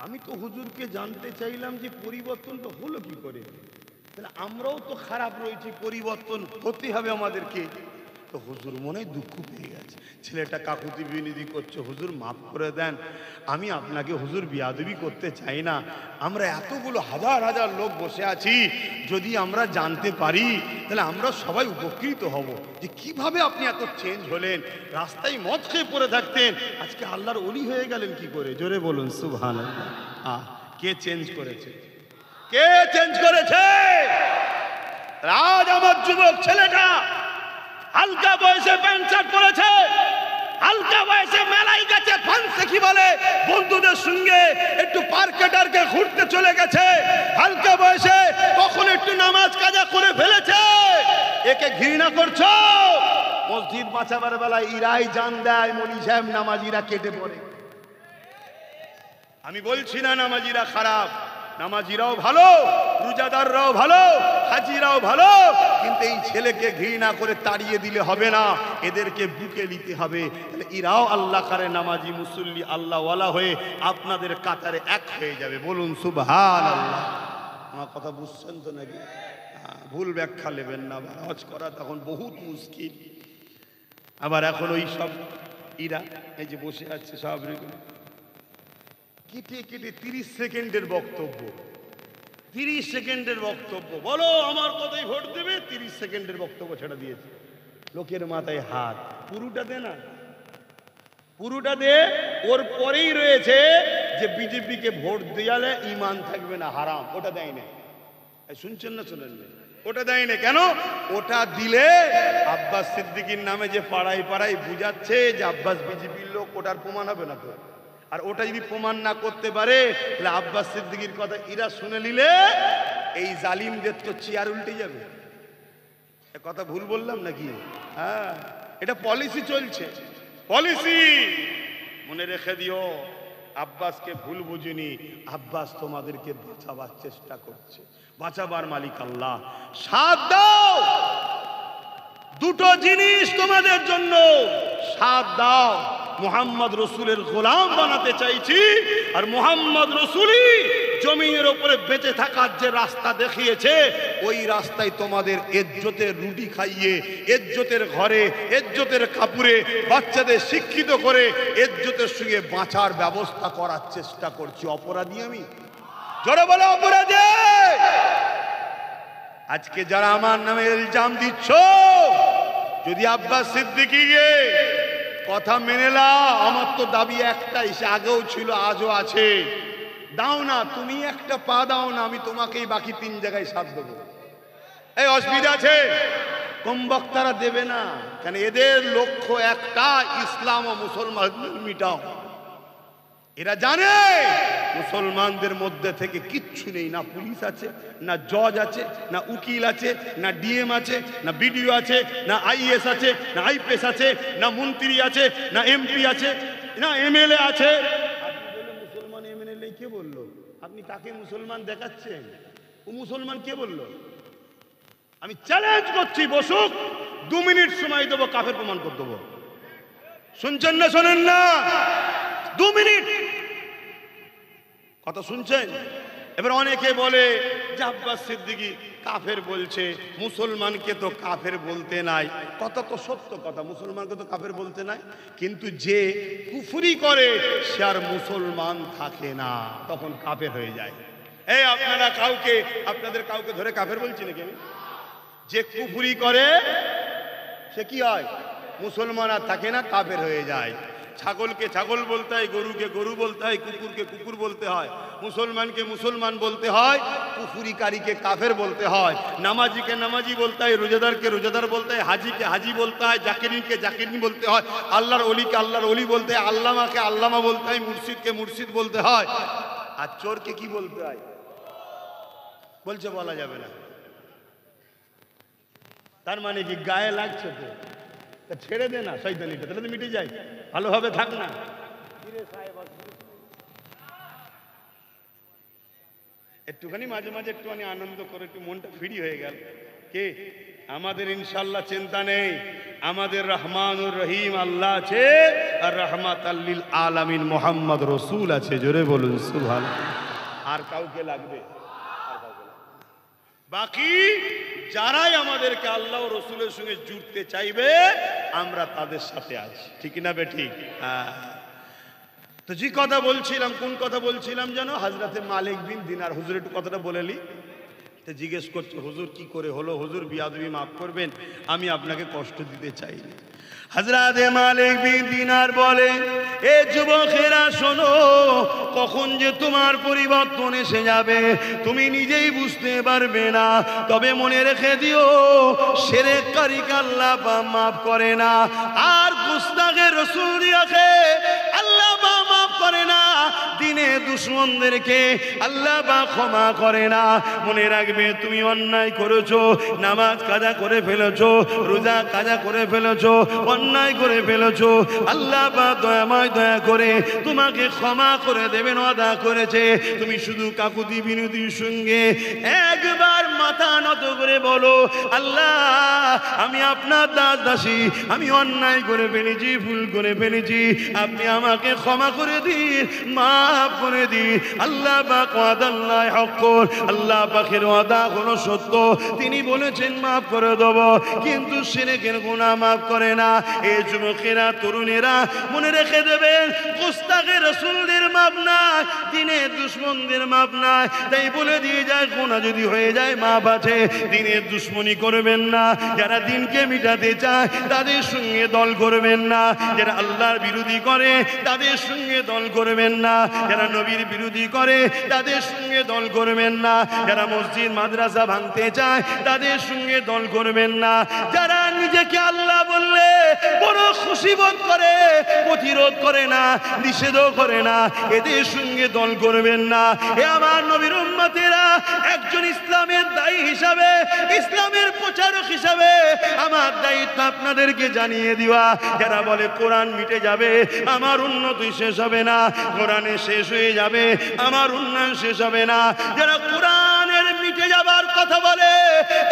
আমি তো হুজুরকে জানতে চাইলাম যে পরিবর্তনটা হলো কি করে, তাহলে আমরাও তো খারাপ রয়েছি, পরিবর্তন হতে হবে আমাদেরকে। তো হুজুর মনে দুঃখ পেয়ে গেছে, ছেলেটা কাকুতি বিনতি করছে, হুজুর মাফ করে দেন, আমি আপনাকে হুজুর বিয়াদবি করতে চাই না। আমরা এতগুলো হাজার হাজার লোক বসে আছি, যদি আমরা জানতে পারি তাহলে আমরা সবাই উপকৃত হব যে কিভাবে আপনি এত চেঞ্জ হলেন। রাস্তায় মদ খেয়ে পড়ে থাকতেন, আজকে আল্লাহর ওলি হয়ে গেলেন কি করে? জোরে বলুন সুবহানাল্লাহ। কে চেঞ্জ করেছে? কে চেঞ্জ করেছে? আজ আমার যুবক ছেলেটা হালকা বয়সে প্যান্ট শার্ট পরেছে, হালকা বয়সে মেলায় গেছে, ফান্সে কি বলে বন্ধুদের সঙ্গে একটু পার্কে টার্কে ঘুরতে চলে গেছে, হালকা বয়সে কখন একটু নামাজ কাজা করে ফেলেছে। একে ঘৃণা করছো? মসজিদ বাঁচাবার বেলায় ইরাই জান দেয়, মৌলী সাহেব নামাজিরা কেটে পড়ে। আমি বলছি না নামাজিরা খারাপ, নামাজিরাও ভালো, রোজাদাররাও ভালো, হাজিরাও ভালো, কিন্তু এই ছেলেকে ঘৃণা করে তাড়িয়ে দিলে হবে না, এদেরকে বুকে নিতে হবে। তাহলে এরাও আল্লাহ কারে নামাজি মুসল্লি আল্লাহওয়ালা হয়ে আপনাদের কাতারে এক হয়ে যাবে। বলুন সুবহানাল্লাহ। আমার কথা বুঝছেন তো নাকি? ভুল ব্যাখ্যা নেবেন না। হজ করা তখন বহুত মুশকিল। আবার এখন ওই সব ইরা এই যে বসে আছে সব কেটে কেটে 30 সেকেন্ডের বক্তব্য, 30 সেকেন্ডের বক্তব্য, বলো আমার কথাই ভোট দেবে, 30 সেকেন্ডের বক্তব্য ছেড়ে দিয়েছে। লোকের মাথায় হাত, পুরোটা দে না, পুরোটা দে। ওর পরেই রয়েছে যে বিজেপিকে ভোট দেওয়ালে ঈমান থাকবে না, হারাম, ওটা দেয় না। শুনছেন না? শোনেন না? ওটা দেয় না। কেন? ওটা দিলে আব্বাস সিদ্দিকীর নামে যে পাড়ায় পাড়ায় বুঝাচ্ছে যে আব্বাস বিজেপির লোক, ওটার প্রমাণ হবে না তো। আর ওটা যদি প্রমাণ না করতে পারে তাহলে আব্বাস সিদ্দিকীর কথা এরা শুনে নিলে এই জালিমদের তো চেয়ার উল্টে যাবে। কথা ভুল বললাম নাকি? হ্যাঁ, এটা পলিসি চলছে, পলিসি। মনে রেখে দিও, আব্বাসকে ভুল বুঝিনি, আব্বাস তোমাদেরকে বাঁচাবার চেষ্টা করছে, বাঁচাবার মালিক আল্লাহ। সাথ দাও, দুটো জিনিস তোমাদের জন্য, সাথ দাও। মুহাম্মদ রসুলের গোলাম বানাতে চাইছি, আর মুহাম্মদ রসুলই জমিনের উপরে বেঁচে থাকার যে রাস্তা দেখিয়েছে, ওই রাস্তায় তোমাদের ইজ্জতের রুটি খাইয়ে, ইজ্জতের ঘরে, ইজ্জতের কাপড়ে বাচ্চাদের শিক্ষিত করে ইজ্জতের সঙ্গে বাঁচার ব্যবস্থা করার চেষ্টা করছি। অপরাধী আমি? জোরে বলো অপরাধী। আজকে যারা আমার নামে ইলজাম দিচ্ছ, যদি আব্বাস সিদ্দিকীকে কথা মেনে নাও, আমার তো দাবি একটাই, সে আগেও ছিল আজও আছে, দাও না, তুমি একটা পা দাও না, আমি তোমাকেই বাকি 3 জায়গায় সাথ দেবো। এই অসুবিধা আছে? কম বক্তারা দেবে না, কেন এদের লক্ষ্য একটা, ইসলাম ও মুসলমান মিটাও। এরা জানে মুসলমানদের মধ্যে থেকে কিচ্ছু নেই, না পুলিশ আছে, না জজ আছে, না উকিল আছে, না ডিএম আছে, না বিডিও আছে, না আইএস আছে, না আইপিএস আছে, না মন্ত্রী আছে, না এমপি আছে, না এমএলএ আছে। আপনি বললেন মুসলমান এমএলএ, কে বললো? আপনি কাকে মুসলমান দেখাচ্ছেন? ও মুসলমান কে বললো? আমি চ্যালেঞ্জ করছি, বসুক, 2 মিনিট সময় দেবো, কাফের প্রমাণ করে দেবো। শুনছেন না শোনেন না? 2 মিনিট কথা শুনছেন? এবার অনেকে বলে যে আব্বাস সিদ্দিকী কাফের বলছে, মুসলমানকে তো কাফের বলতে নাই। কথা তো সত্য কথা, মুসলমানকে তো কাফের বলতে নাই, কিন্তু যে কুফরি করে সে আর মুসলমান থাকে না, তখন কাফের হয়ে যায়। এই আপনারা কাউকে, আপনাদের কাউকে ধরে কাফের বলছি নাকি আমি? যে কুফরি করে সে কি হয়? মুসলমান আর থাকে না, কাফের হয়ে যায়। ছাগলকে ছাগল বলতে হয়, গরুকে গরু বলতে হয়, কুকুরকে কুকুর বলতে হয়, মুসলমানকে মুসলমান বলতে হয়, কুফুরিকারীকে কাফের বলতে হয়, নামাজিকে নামাজি বলতে হয়, রোজাদারকে রোজাদার বলতে হয়, হাজিকে হাজি বলতে হয়, জাকিরিনকে জাকিরিন বলতে হয়, আল্লাহর অলিকে আল্লাহর অলি বলতে হয়, আল্লামাকে আল্লামা বলতে হয়, মুর্শিদকে মুর্শিদ বলতে হয়। আর চোরকে কি বলতে হয় বলছে বলা যাবে না। তার মানে কি গায়ে লাগছে তো, তা ছেড়ে দে না শয়তানিটা, তাহলে তো মিটে যায়, ভালোভাবে থাক না। একটুখানি মাঝে মাঝে একটুখানি আনন্দ করে একটু মনটা ফ্রি হয়ে গেল। কে আমাদের ইনশাল্লাহ চিন্তা নেই, আমাদের রহমানুর রহিম আল্লাহ আছে, আর রহমাতাল লিল আলামিন মুহাম্মদ রাসূল আছে। জোরে বলুন সুবহানাল্লাহ। আর কাউকে লাগবে? বাকি যারাই আমাদেরকে আল্লাহ ও রসুলের সঙ্গে জুড়তে চাইবে আমরা তাদের সাথে আছি, ঠিক না বেঠিক? তো যে কথা বলছিলাম, কোন কথা বলছিলাম জানো? হযরতে মালিক বিন দিনার। হুজুর একটু কথাটা বলেলি। তো জিজ্ঞেস করছে হুজুর কি করে হলো? হুজুর বিয়াদবি মাফ করবেন, আমি আপনাকে কষ্ট দিতে চাইনি। হযরতে মালিক বিন দিনার বলে, এ যুবকেরা শোনো, কখন যে তোমার পরিবর্তন এসে যাবে তুমি নিজেই বুঝতে পারবে না। তবে মনে রেখে দিও, শিরককারীকে আল্লাহ মাফ করে না, আর গুস্তাখে রাসূল দিয়াকে আল্লাহ মাফ করে না, দিনে দুশমনদেরকে আল্লাহ ক্ষমা করে না। মনে রাখবে, তুমি অন্যায় করেছো, নামাজ কাজা করে ফেলেছো, রোজা কাজা করে ফেলেছো, অন্যায় করে ফেলেছো, আল্লাহ দয়াময় দয়া করে তোমাকে ক্ষমা করে দেবেন, ওয়াদা করেছে। তুমি শুধু কাকুতি বিনতির সঙ্গে একবার মাথা নত করে বলো, আল্লাহ আমি আপনার দাস দাসী, আমি অন্যায় করে ফেলেছি, ভুল করে ফেলেছি, আপনি আমাকে ক্ষমা করে দিন, মাফ করে দিন। আল্লাহ পাক ওয়াদাল্লাহ হক, আল্লাহ পাকের ওয়াদা হলো সত্য, তিনি বলেছেন মাফ করে দেব, কিন্তু শিরকের গুনাহ মাফ করে না। এই যুবকেরা তরুণেরা মনে রেখে দেবেন, গুস্তাখে রাসূলদের মাপ নাই, দিনের দুশমনদের মাপ নাই। তাই বলে দিয়ে যায়, গুনাহ যদি হয়ে যায় মাপ আছে, দিনের দুশমনি করবেন না। যারা দিনকে মিটাতে চায় তাদের সঙ্গে দল করবেন না, যারা আল্লাহর বিরোধী করে তাদের সঙ্গে দল করবেন না, যারা নবীর বিরোধী করে তাদের সঙ্গে দল করবেন না, যারা মসজিদ মাদ্রাসা ভাঙতে চায় তাদের সঙ্গে দল করবেন না, যারা নিজেকে আল্লাহ বললে বড় খুশি বোধ করে, প্রতিরোধ করে না, নিষেধও করে না, এদের সঙ্গে দল করবেন না। এ আমার নবীর উম্মতেরা, একজন ইসলামের দায়ী হিসাবে, ইসলামের প্রচারক হিসাবে আমার দায়িত্ব আপনাদেরকে জানিয়ে দেওয়া। যারা বলে কোরআন মিটে যাবে, আমার উন্নতি শেষ হবে না, কোরআনে শেষ হয়ে যাবে, আমার উন্নয়ন শেষ হবে না, যারা কোরআনের মিটে যাবার কথা বলে,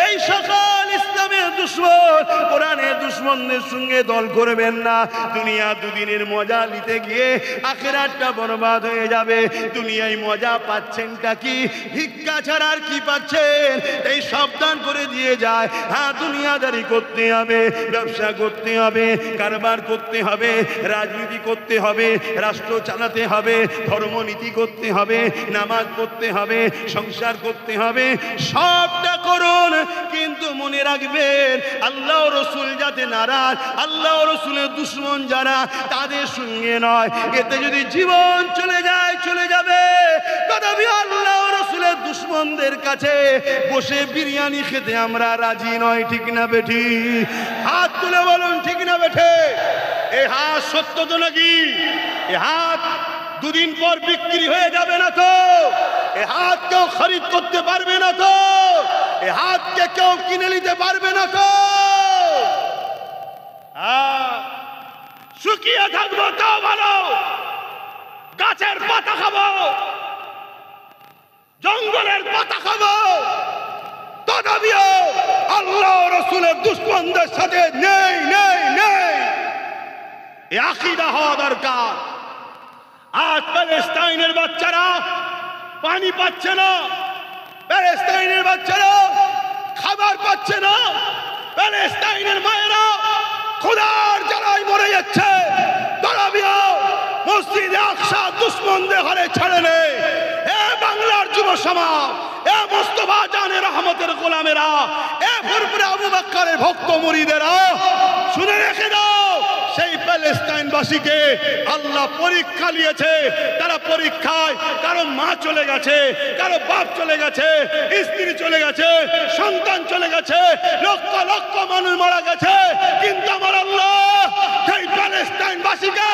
এই সকল ইসলামের দুশমন, কোরআনের দুশমনদের সঙ্গে দল করবেন না। দুনিয়া দুদিনের মজা নিতে গিয়ে আখিরাতটা বরবাদ হয়ে যাবে। দুনিয়ায় মজা পাচ্ছেনটা কি? ভিক্ষা ছাড়া আর কি পাচ্ছেন? এই সাবধান করে দিয়ে যায়। হ্যাঁ, দুনিয়াদারি করতে হবে, ব্যবসা করতে হবে, কারবার করতে হবে, রাজনীতি করতে হবে, রাষ্ট্র চালাতে হবে, ধর্মনীতি করতে হবে, নামাজ পড়তে হবে, সংসার করতে হবে, সবটা করুন, কিন্তু মনে রাখবেন আল্লাহ রসুল যাতে নারাজ, আল্লাহ রসুলের দুশমন যারা, তাদের সঙ্গে নয়। এতে যদি জীবন চলে যায়, চলে যাবে। তথাপি আল্লাহ রসুলের দুশমনদের কাছে বসে বিরিয়ানি খেতে আমরা রাজি নয়, ঠিক না বেঠি? হাত তুলে বলুন, ঠিক না বেঠে? এই হাত সত্য তো নাকি? এই হাত দুদিন পর বিক্রি হয়ে যাবে না তো? এই হাত কেউ খরিদ করতে পারবে না তো? এই হাতকে কেউ কিনে নিতে পারবে না তো? শুকিয়ে থাকবো তাও ভালো, গাছের পাতা খাবো, জঙ্গলের পাতা খাবো, তথাপিও আল্লাহ রসুলের দুশমনদের সাথে নেই নেই নেই, এই আকীদা হওয়া দরকার। আজ প্যালেস্টাইনের বাচ্চারা পানি পাচ্ছে না, প্যালেস্টাইনের বাচ্চারা খাবার পাচ্ছে না, প্যালেস্টাইনের মায়েরা খোদার জ্বালায় মরে যাচ্ছে। তথাপিও মসজিদে আকসা দুশমনদের ঘরে ছেড়ে নেই। এ বাংলার যুব সমাজ, এ মুস্তাফা জানের রহমতের গোলামেরা, এ ফুরফুরে আবু বকরের ভক্ত মুরিদেরা, শুনে রেখে দাও, সেই প্যালেস্টাইনবাসীকে আল্লাহ পরীক্ষা নিয়েছে। তারা পরীক্ষায় কারো মা চলে গেছে, কারো বাপ চলে গেছে, স্ত্রী চলে গেছে, সন্তান চলে গেছে, লক্ষ লক্ষ মানুষ মারা গেছে, কিন্তু আমার আল্লাহ সেই প্যালেস্টাইনবাসীকে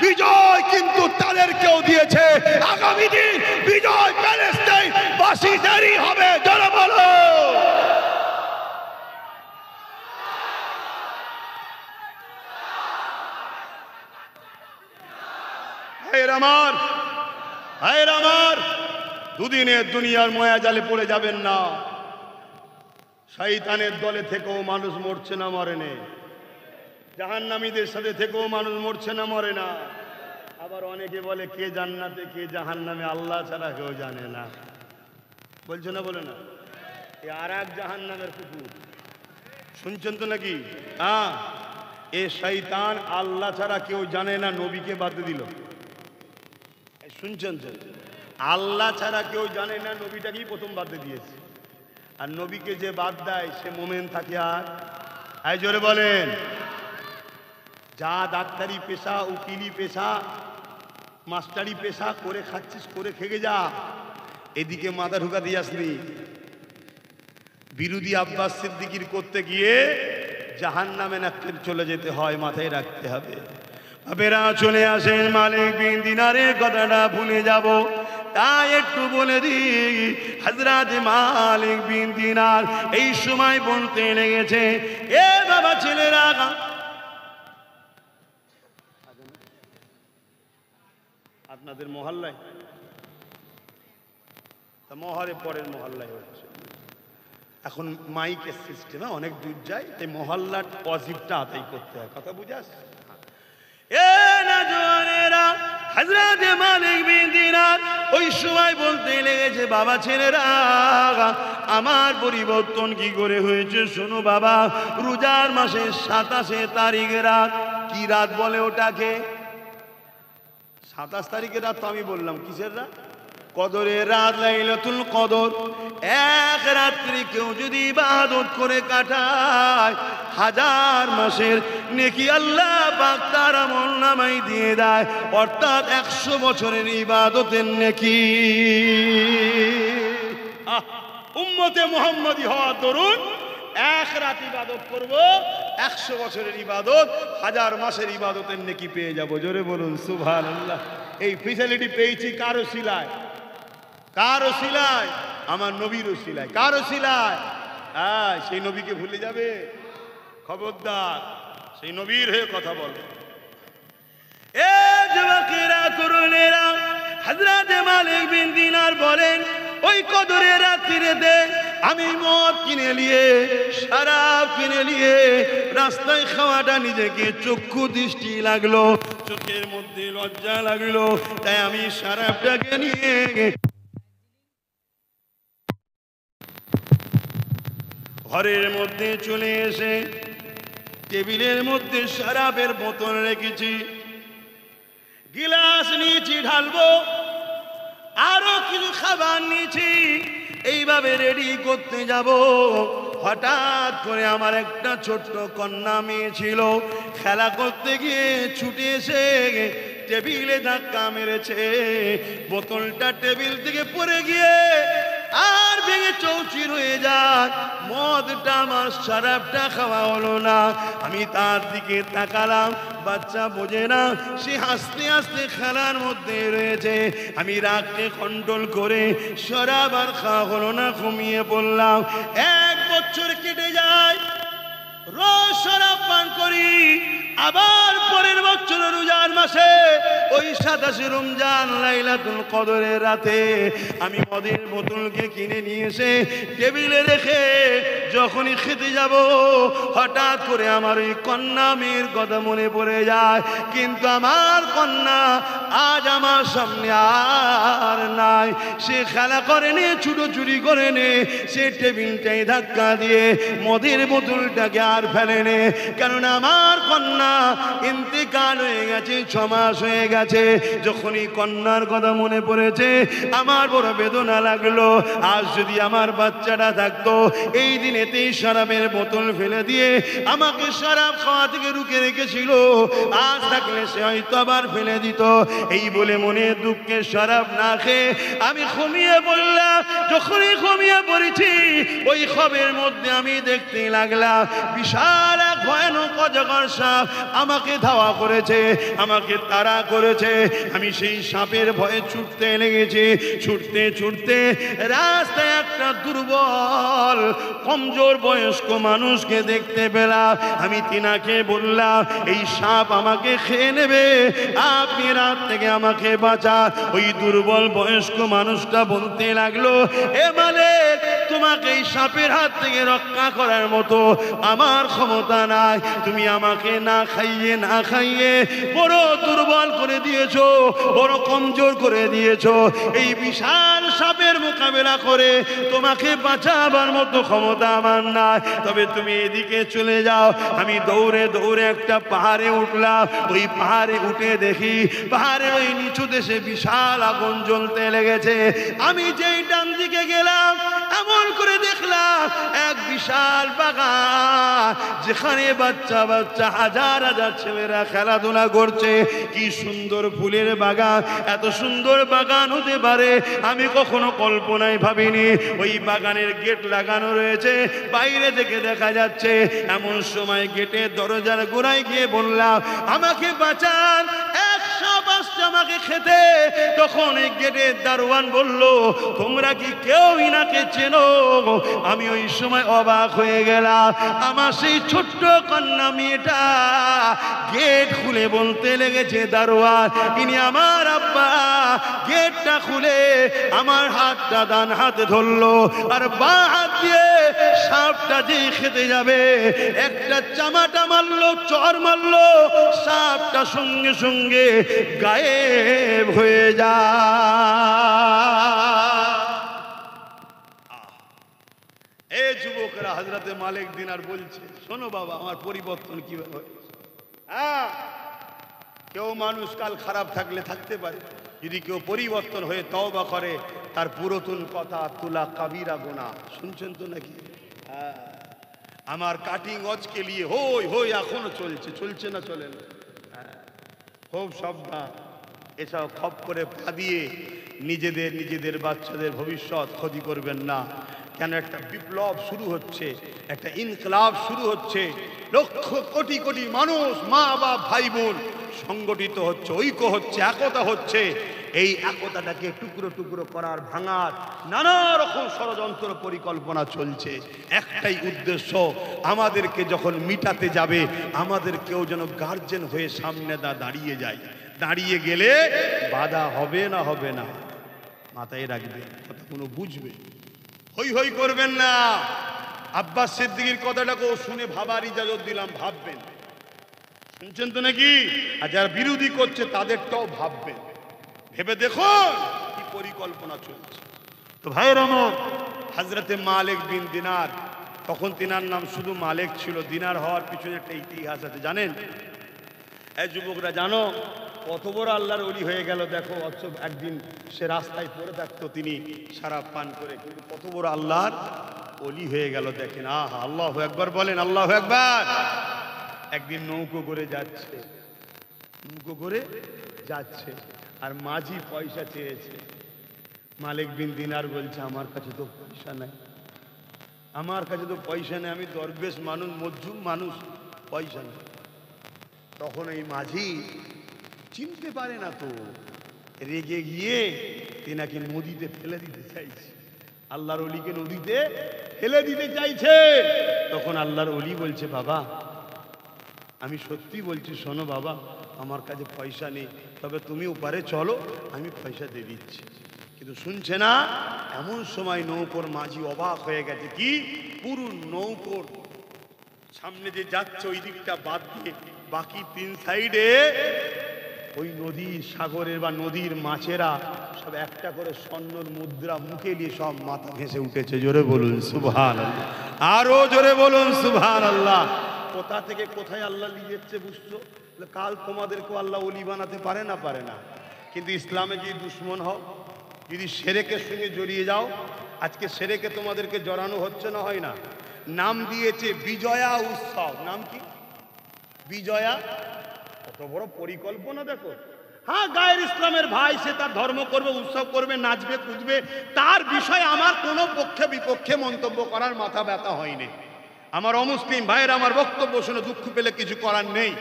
বিজয় কিন্তু তাদেরকেও দিয়েছে। আগামী দিন বিজয় প্যালেস্টাইনবাসীদেরই হবে। যারা বলো আমার ভাইয়ের আমার, দুদিনের দুনিয়ার মায়া জালে পড়ে যাবেন না। শয়তানের দলে থেকেও মানুষ মরছে না, মরে না। জাহান্নামীদের সাথে থেকেও মানুষ মরছে না, মরে না। আবার অনেকে বলে কে জান্নাতে কে জাহান্নামে আল্লাহ ছাড়া কেউ জানে না। বলছে না, বলে না? এ আর এক জাহান্নামের কুকুর শুনছেন তো নাকি? হ্যাঁ, এ শয়তান আল্লাহ ছাড়া কেউ জানে না নবীকে বাদ দিল। শুনছেন তো? আল্লাহ ছাড়া কেউ জানে না নবীটাকেই প্রথম বাদ দিয়েছে। আর নবীকে যে বাদ দেয় সে মোমেন থাকে। আর জোরে বলেন, যা ডাক্তারি পেশা, উকিলি পেশা, মাস্টারি পেশা করে খাচ্ছিস, করে খেগে যা। এদিকে মাথা ঢুকা দিয়ে আসনি। বিরোধী আব্বাস সিদ্দিকির করতে গিয়ে জাহান্নামে নাকি চলে যেতে হয়, মাথায় রাখতে হবে। বেরা চলে আসেন মালিক বিন দিনারের কথাটা ভুলে যাব, তাই একটু বলে দিই। হযরত মালিক বিন দিনার এই সময় বলতে লেগেছে, এ বাবা ছেলেরা, আপনাদের মহল্লায় তা মহরে পরের মহল্লায় হচ্ছে এখন মাইকের সিস্টেমে অনেক দূর যায়, তাই মহল্লার ওয়াজিবটা আদায় করতে হয়। কথা বুঝে আসছে? এ নওজওয়ানেরা, হযরত মালিক বিন দিনার ওই সময় বলতে লেগেছে, বাবা ছেলেরা, আমার পরিবর্তন কি করে হয়েছে শোনো বাবা। রোজার মাসের 27 তারিখ রাত, কি রাত বলে ওটাকে? 27 তারিখের রাত তো আমি বললাম কিসের রাত? কদরের রাত, লাইলাতুল কদর। এক রাত্রি কেউ যদি ইবাদত করে কাটায়, 1000 মাসের নেকি আল্লাহ পাক তার আমলনামায় দিয়ে দেয়, অর্থাৎ 100 বছরের ইবাদতের নেকি। উম্মতে মুহাম্মদী হওয়ার দরুন এক রাত ইবাদত করব, 100 বছরের ইবাদত, 1000 মাসের ইবাদতের নেকি পেয়ে যাব। জোরে বলুন সুবহানাল্লাহ। এই ফেসিলিটি পেয়েছি কার ওসিলায়? কার ওসিলায়? আমার নবীর ওসিলায়। কার ওসিলায়? হ্যাঁ, সেই নবীকে ভুলে যাবে? খবরদার, সেই নবীর হয়ে কথা বলে। এ যুবকেরা, তরুণেরা, হযরত মালিক বিন দিনার বলেন, ওই কদরের রাত্রিতে আমি মদ কিনে নিয়ে, শরাব কিনে নিয়ে রাস্তায় খাওয়াটা নিজেকে চক্ষু দৃষ্টি লাগলো, চোখের মধ্যে লজ্জা লাগলো, তাই আমি শরাবটাকে নিয়ে ঘরের মধ্যে চলে এসে টেবিলের মধ্যে শরাবের বোতল রেখেছি, গিলাস নিয়েছি ঢালবো, আরো কিছু খাবার নিয়েছি, এইভাবে রেডি করতে যাব। হঠাৎ করে আমার একটা ছোট্ট কন্যা মেয়ে ছিল, খেলা করতে গিয়ে ছুটে এসে টেবিলে ধাক্কা মেরেছে, বোতলটা টেবিল থেকে পড়ে গিয়ে আর ভেঙে চৌচির হয়ে যায়। মদটা আমার, শরাবটা খাওয়া হলো না। আমি তার দিকে তাকালাম, বাচ্চা বোঝে না, সে হাসতে হাসতে খেলার মধ্যে রয়েছে। আমি রাগকে কন্ট্রোল করে শরাব আর খাওয়া হলো না, ঘুমিয়ে পড়লাম। 1 বছর কেটে যায়, রোজ শরাব পান করি। আবার পরের বছর রোজার মাসে ওই 27 রমজান লাইলাতুল কদরের রাতে আমি মদের বোতলকে কিনে নিয়ে এসে টেবিলে রেখে যখনই খেতে যাব, হঠাৎ করে আমার ওই কন্যা মেয়ের কথা মনে পড়ে যায়। কিন্তু আমার কন্যা আজ আমার সামনে আর নাই। সে খেলা করে নে, ছুটোছুটি করে নে, সে টেবিলটাই ধাক্কা দিয়ে মদের বোতলটাকে আর ফেলে নে। কারণ আমার কন্যা ইন্তেকাল হয়ে গেছে, 6 মাস হয়ে গেছে। যখনই কন্যার কথা মনে পড়েছে আমার বড় বেদনা লাগলো। আজ যদি আমার বাচ্চাটা থাকতো এই দিনেতেই শরাবের বোতল ফেলে দিয়ে আমাকে শরাব খাওয়া থেকে রুখে রেখেছিল, আজ থাকলে সে হয়তো আবার ফেলে দিত। এই বলে মনে দুঃখে শরাব না খেয়ে আমি ঘুমিয়ে পড়লাম। যখনই ঘুমিয়ে পড়েছি ওই খবের মধ্যে আমি দেখতে লাগলাম বিশাল এক ভয়ানক অজগর সাপ আমাকে ধাওয়া করেছে, আমাকে তাড়া করেছে। আমি সেই সাপের ভয়ে ছুটতে লেগেছি। ছুটতে ছুটতে রাস্তায় একটা দুর্বল কমজোর বয়স্ক মানুষকে দেখতে পেলাম। আমি তিনাকে বললাম এই সাপ আমাকে খেয়ে নেবে, আপনি রাত থেকে আমাকে বাঁচান। ওই দুর্বল বয়স্ক মানুষটা বলতে লাগলো, এ মালিক, তোমাকে এই সাপের হাত থেকে রক্ষা করার মতো আমার ক্ষমতা নাই। তুমি আমাকে না খাইয়ে না খাইয়ে বড় দুর্বল করে দিয়েছো, বড় কমজোর করে দিয়েছো। এই বিশাল সাপের মোকাবেলা করে তোমাকে বাঁচাবার মতো ক্ষমতা আমার নাই। তবে তুমি এদিকে চলে যাও। আমি দৌড়ে দৌড়ে একটা পাহাড়ে উঠলাম। ওই পাহাড়ে উঠে দেখি পাহাড়ের ওই নিচু দেশে বিশাল আগুন জ্বলতে লেগেছে। আমি যেই ডান দিকে গেলাম এমন করে দেখলাম এক বিশাল বাগান, যেখানে বাচ্চা বাচ্চা হাজার হাজার ছেলেরা খেলাধুলা করছে। কি সুন্দর ফুলের বাগান! এত সুন্দর বাগান হতে পারে আমি কখনো কল্পনায় ভাবিনি। ওই বাগানের গেট লাগানো রয়েছে, বাইরে থেকে দেখা যাচ্ছে। এমন সময় গেটের দরজার গোড়ায় গিয়ে বললাম, আমাকে বাঁচান, এক সাপ আসছে আমাকে খেতে। তখন এই গেটের দারোয়ান বলল, তোমরা কি কেউ ইনাকে চেনো? আমি ওই সময় অবাক হয়ে গেলাম। আমার সেই ছোট্ট কন্যা মেয়েটা গেট খুলে বলতে লেগেছে, দারোয়ান, ইনি আমার আব্বা। গেটটা খুলে আমার হাতটা ডান হাতে ধরলো আর বাঁ হাত দিয়ে সাপটা যেই খেতে যাবে একটা চামাটা মারলো, চর মারলো, সাপটা সঙ্গে সঙ্গে গায়েব হয়ে যায়। এই যুবকরা হযরতে মালিক দিনার বলছে, শোনো বাবা, আমার পরিবর্তন কিভাবে হয়। হ্যাঁ, কেউ মানুষ কাল খারাপ থাকলে থাকতে পারে, যদি কেউ পরিবর্তন হয়ে তওবা করে তার পুরাতন কথা তুলা কাবিরা গুনাহ। শুনছেন তো নাকি? হ্যাঁ, আমার কাটিং অজকে নিয়ে হই হই এখনো চলছে, চলছে না চলে না? খুব সাবধান, এসব খপ করে পা দিয়ে নিজেদের বাচ্চাদের ভবিষ্যৎ ক্ষতি করবেন না। কেন একটা বিপ্লব শুরু হচ্ছে, একটা ইনকলাব শুরু হচ্ছে। লক্ষ কোটি কোটি মানুষ, মা বাপ ভাই বোন সংগঠিত হচ্ছে, ঐক্য হচ্ছে, একতা হচ্ছে। এই একতাটাকে টুকরো টুকরো করার, ভাঙার নানা রকম ষড়যন্ত্র পরিকল্পনা চলছে। একটাই উদ্দেশ্য, আমাদেরকে যখন মিটাতে যাবে আমাদের কেউ যেন গার্জেন হয়ে সামনে দাঁড়িয়ে যায়। দাঁড়িয়ে গেলে বাধা হবে না, হবে না, মাথায় রাখবে, কথা কোনো বুঝবে। হই হই করবেন না। আব্বাস সিদ্দিকীর কথাটাকেও শুনে ভাবার ইজাজত দিলাম, ভাববেন। শুনছেন তো নাকি? আর যারা বিরোধী করছে তাদেরটাও ভাববেন, ভেবে দেখুন কি পরিকল্পনা চলছে। তো ভাইয়ের আমার, হযরতে মালিক বিন দিনার, তখন তিনার নাম শুধু মালিক ছিল, দিনার হওয়ার পিছনে একটা ইতিহাস আছে, জানেন? এই যুবকরা জানো কত বড় আল্লাহর ওলি হয়ে গেল? দেখো, একদিন সে রাস্তায় পড়ে থাকতো তিনি শরাব পান করে, কিন্তু কত বড় আল্লাহর ওলি হয়ে গেল দেখেন। আহা, আল্লাহু আকবার বলেন, আল্লাহু আকবার। একদিন নৌকো করে যাচ্ছে, নৌকো করে যাচ্ছে, আর মাঝি পয়সা চেয়েছে। মালিক বিন দিনার বলছে, আমার কাছে তো পয়সা নাই, আমার কাছে তো পয়সা নেই, আমি দরবেশ মানুষ, মজলুম মানুষ, পয়সা নেই। তখন এই মাঝি চিনতে পারে না, তো রেগে গিয়ে তেনাকে নদীতে ফেলে দিতে চাইছে। আল্লাহর ওলিকে নদীতে ফেলে দিতে চাইছে। তখন আল্লাহর ওলি বলছে, বাবা আমি সত্যি বলছি, শোনো বাবা, আমার কাছে পয়সা নেই, তবে তুমি ওপারে চলো, আমি পয়সা দিয়ে দিচ্ছি। কিন্তু শুনছে না। এমন সময় নৌকোর মাঝি অবাক হয়ে গেছে, কি পুরো নৌকোর সামনে যে যাচ্ছে ওই দিকটা বাদ দিয়ে বাকি তিন সাইডে ওই নদীর, সাগরের বা নদীর মাছেরা সব একটা করে স্বর্ণর মুদ্রা মুখে নিয়ে সব মাথা ঘেঁষে উঠেছে। জোরে বলুন সুবহানাল্লাহ, আরো জোরে বলুন সুবহানাল্লাহ। কোথা থেকে কোথায় আল্লাহ নিয়ে যাচ্ছে বুঝছো? কাল তোমাদেরকেও আল্লাহ ওলি বানাতে পারে না, পারে না? কিন্তু ইসলামে যদি দুশ্মন হও, যদি শিরকের সঙ্গে জড়িয়ে যাও, আজকে শিরকে তোমাদেরকে জড়ানো হচ্ছে না, হয় না? নাম দিয়েছে বিজয়া উৎসব। নাম কি? বিজয়া। কত বড় পরিকল্পনা দেখো। হ্যাঁ, গায়ের ইসলামের ভাই, সে তার ধর্ম করবে, উৎসব করবে, নাচবে কুদবে, তার বিষয়ে আমার কোনো পক্ষে বিপক্ষে মন্তব্য করার মাথা ব্যথা হয়নি। আমার অমুসলিম ভাইয়ের আমার বক্তব্য শুনে দুঃখ পেলে কিছু করার নেই।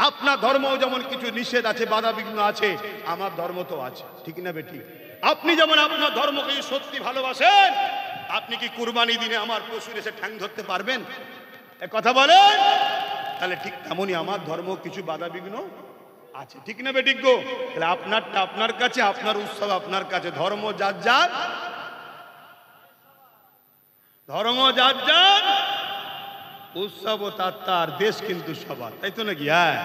আপনার ধর্মও যেমন কিছু নিষেধ আছে, বাধা বিঘ্ন আছে, আমার ধর্ম তো আছে, ঠিক না বেটি? আপনি যেমন আপনার ধর্মকে সত্যি ভালোবাসেন, আপনি কি কুরবানি দিনে আমার পশুর এসে ঠ্যাং ধরতে পারবেন? এ কথা বলেন। তাহলে ঠিক তেমনই আমার ধর্ম কিছু বাধা বিঘ্ন আছে, ঠিক না বেটি গো? তাহলে আপনারটা আপনার কাছে, আপনার উৎসব আপনার কাছে, ধর্ম যার যার, ধর্ম যার যার, উৎসব তার তার, দেশ কিন্তু সবার, তাই তো নাকি? হ্যাঁ।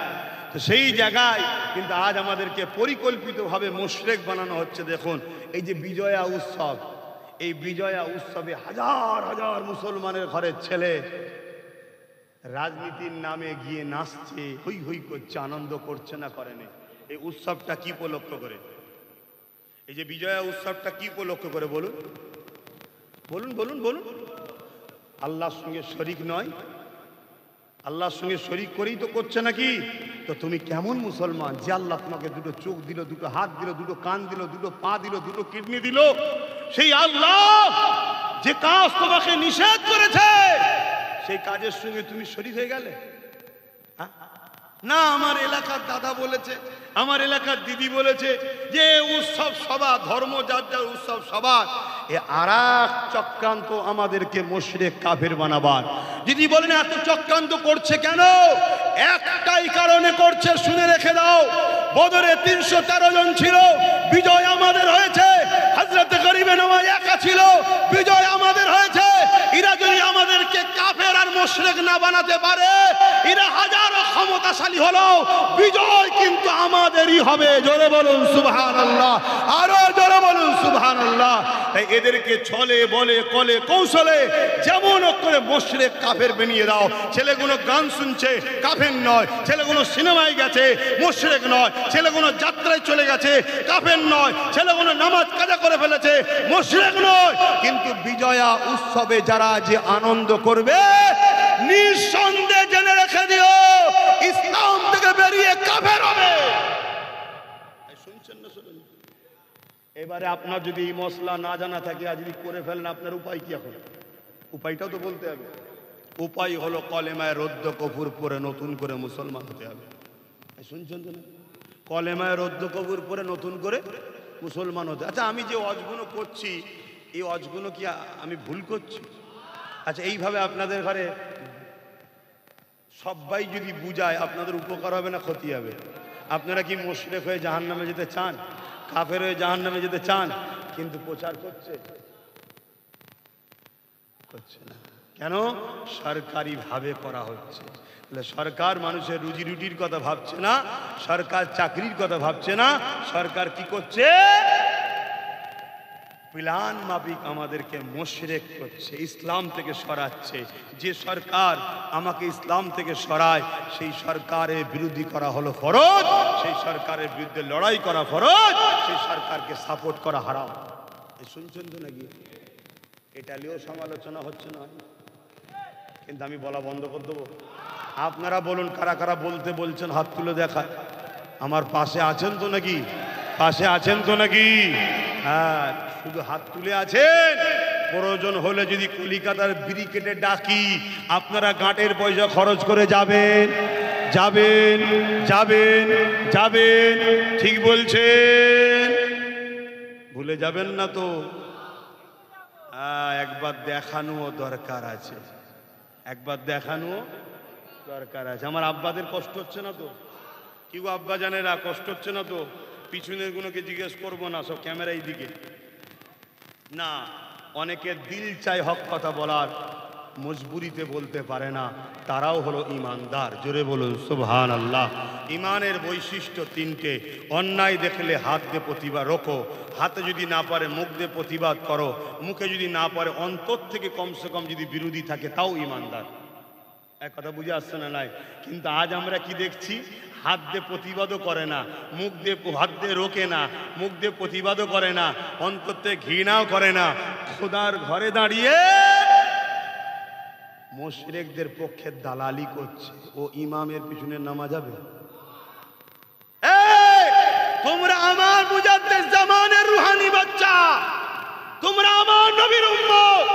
তো সেই জায়গায় কিন্তু আজ আমাদেরকে পরিকল্পিতভাবে মুশরিক বানানো হচ্ছে। দেখুন এই যে বিজয়া উৎসব, এই বিজয়া উৎসবে হাজার হাজার মুসলমানের ঘরের ছেলে রাজনীতির নামে গিয়ে নাচছে, হই হই করছে, আনন্দ করছে না, করেনি? এই উৎসবটা কি উপলক্ষ করে? এই যে বিজয়া উৎসবটা কি উপলক্ষ করে বলুন, বলুন বলুন বলুন। আল্লাহর সঙ্গে শরিক নয়, আল্লাহর সঙ্গে শরিক করেই তো করছে নাকি? তো তুমি কেমন মুসলমান যে আল্লাহ তোমাকে দুটো চোখ দিল, দুটো হাত দিল, দুটো কান দিল, দুটো পা দিল, দুটো কিডনি দিল, সেই আল্লাহ যে কাজ তোমাকে নিষেধ করেছে, সেই কাজের সঙ্গে তুমি শরিক হয়ে গেলে? না, আমার এলাকার দাদা বলেছে, আমার এলাকার দিদি বলেছে যে উৎসব সবার, ধর্ম যার যার, উৎসব সবার। এ আরেক চক্রান্ত আমাদেরকে মুশরিক কাফের বানাবার। দিদি বলেন এত চক্রান্ত করছে কেন? একটাই কারণে করছে, শুনে রেখে দাও। বদরে 313 জন ছিল, বিজয় আমাদের হয়েছে। হযরত গরিবে নওয়াজ একা ছিল, বিজয় আমাদের হয়েছে। এরা যদি আমাদেরকে কাফের আর মুশরিক না বানাতে পারে, এরা হাজারো ক্ষমতাশালী হলো, বিজয় কিন্তু আমাদেরই হবে। জোরে বলুন সুবহানাল্লাহ, আরো জোরে বলুন সুবহানাল্লাহ। তাই এদেরকে ছলে বলে কলে কৌশলে যেমন করে মুশরিক কাফের বানিয়ে দাও। ছেলেগুলো গান শুনছে, কাফের নয়। ছেলেগুলো সিনেমায় গেছে, মুশরিক নয়। ছেলেগুলো যাত্রায় চলে গেছে, কাফের নয়। ছেলেগুলো নামাজ কাজা করে ফেলেছে, মুশরিক নয়। কিন্তু বিজয়া উৎসবে যারা যে আনন্দ করবে, নিঃসন্দেহে জেনে রেখে দিও, ইসলাম থেকে বেরিয়ে কাফের হবে। শুনছেন না? শুনুন। এবারে আপনার যদি এই মশলা না জানা থাকে আর যদি করে ফেলেন, আপনার উপায় কি? এখন উপায়টাও তো বলতে হবে। উপায় হলো কলেমায় রদ্দ কফুর পরে নতুন করে মুসলমান হতে হবে। শুনছেন তো না? কলেমায় রদ্দ কফুর পরে নতুন করে মুসলমান হতে। আচ্ছা, আমি যে অজগুলো করছি, এই অজগুলো কি আমি ভুল করছি? আচ্ছা, এইভাবে আপনাদের ঘরে সবাই যদি বুঝায়, আপনাদের উপকার হবে না ক্ষতি হবে? আপনারা কি মুশরিক হয়ে জাহান্নামে যেতে চান? কাফের হয়ে জাহান্নামে যেতে চান? কিন্তু প্রচার করছে না। কেন? সরকারি ভাবে করা হচ্ছে। সরকার মানুষের রুজি রুটির কথা ভাবছে না, সরকার চাকরির কথা ভাবছে না। সরকার কি করছে? প্ল্যান মাফিক আমাদেরকে মুশরিক করছে, ইসলাম থেকে সরাচ্ছে। যে সরকার আমাকে ইসলাম থেকে সরায়, সেই সরকারের বিরোধী করা হলো ফরজ, সেই সরকারের বিরুদ্ধে লড়াই করা ফরজ, সেই সরকারকে সাপোর্ট করা হারাম। শুনছেন তো নাকি? এটা নিয়েও সমালোচনা হচ্ছে না, কিন্তু আমি বলা বন্ধ করে দেবো। আপনারা বলুন কারা কারা বলতে বলছেন, হাত তুলে দেখায়। আমার পাশে আছেন তো নাকি? পাশে আছেন তো নাকি? হ্যাঁ, শুধু হাত তুলে আছেন। প্রয়োজন হলে যদি কলিকাতার ব্রিকেটে ডাকি, আপনারা গাঁটের পয়সা খরচ করে যাবেন, যাবেন যাবেন যাবেন, ঠিক বলছেন? ভুলে যাবেন না তো? একবার দেখানো দরকার আছে, একবার দেখানো দরকার আছে। আমার আব্বাদের কষ্ট হচ্ছে না তো? কি গো আব্বা জানেরা, কষ্ট হচ্ছে না তো? পিছনের গুলোকে জিজ্ঞেস করবো না, সব ক্যামেরা এই দিকে না। অনেকের দিল চাই হক কথা বলার, মজবুরিতে বলতে পারে না, তারাও হলো ইমানদার। জোরে বলুন সুবহানাল্লাহ। ইমানের বৈশিষ্ট্য 3টে। অন্যায় দেখলে হাত দিয়ে প্রতিবাদ রোখো, হাতে যদি না পারে মুখ দিয়ে প্রতিবাদ করো, মুখে যদি না পারে অন্তর থেকে কমসে কম যদি বিরোধী থাকে, তাও ইমানদার। এক কথা বুঝে আসছে না নাই? কিন্তু আজ আমরা কি দেখছি? হাত দিয়ে প্রতিবাদও করে না, মুখ দিয়ে হাত দিয়ে রোকে না, মুখ দিয়ে প্রতিবাদও করে না, অন্তর থেকে ঘৃণাও করে না। খোদার ঘরে দাঁড়িয়ে মুশরিকদের পক্ষে দালালি করছে। ও ইমামের পিছনে নামা যাবে? তোমরা আমার মুজাদ্দিদ জামানের রুহানি বাচ্চা, তোমরা আমার নবীর উম্মত,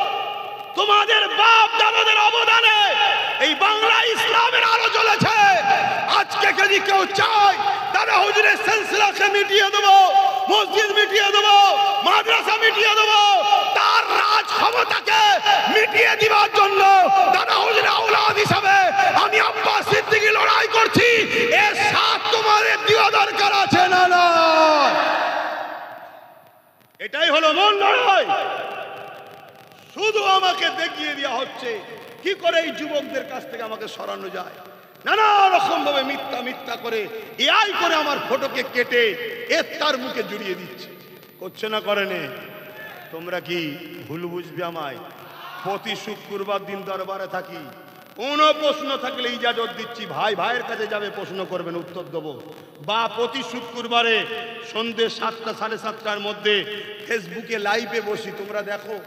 তোমাদের বাপ দাদাদের অবদানে এই বাংলা ইসলামের আলো জ্বলেছে। আজকে যদি কেউ চায় দাদা হুজুরের সিলসিলাকে মিটিয়ে দেবো, মসজিদ মিটিয়ে দেবো, মাদ্রাসা মিটিয়ে দেবো, তার রাজ ক্ষমতাকে মিটিয়ে দিবার জন্য দাদা হুজুরের আওলাদ হিসাবে আমি আব্বাস সিদ্দিকী লড়াই করছি। এর সাথ তোমাদের দেওয়া দরকার আছে না? না, এটাই হলো মূল লড়াই। শুধু আমাকে দেখিয়ে দেওয়া হচ্ছে কি করে এই যুবকদের কাছ থেকে আমাকে সরানো যায়। নানা রকম ভাবে মিথ্যা মিথ্যা করে এআই করে আমার ফটোকে কেটে তার মুখে জড়িয়ে দিচ্ছে। করছে না করেনে? তোমরা কি ভুল বুঝবে আমায়? প্রতি শুক্রবার দিন দরবারে থাকি, কোনো প্রশ্ন থাকলে ইজাজত দিচ্ছি, ভাই ভাইয়ের কাছে যাবে, প্রশ্ন করবেন, উত্তর দেবো। বা প্রতি শুক্রবারে সন্ধ্যে 7টা 7:30টার মধ্যে ফেসবুকে লাইভে বসি, তোমরা দেখো।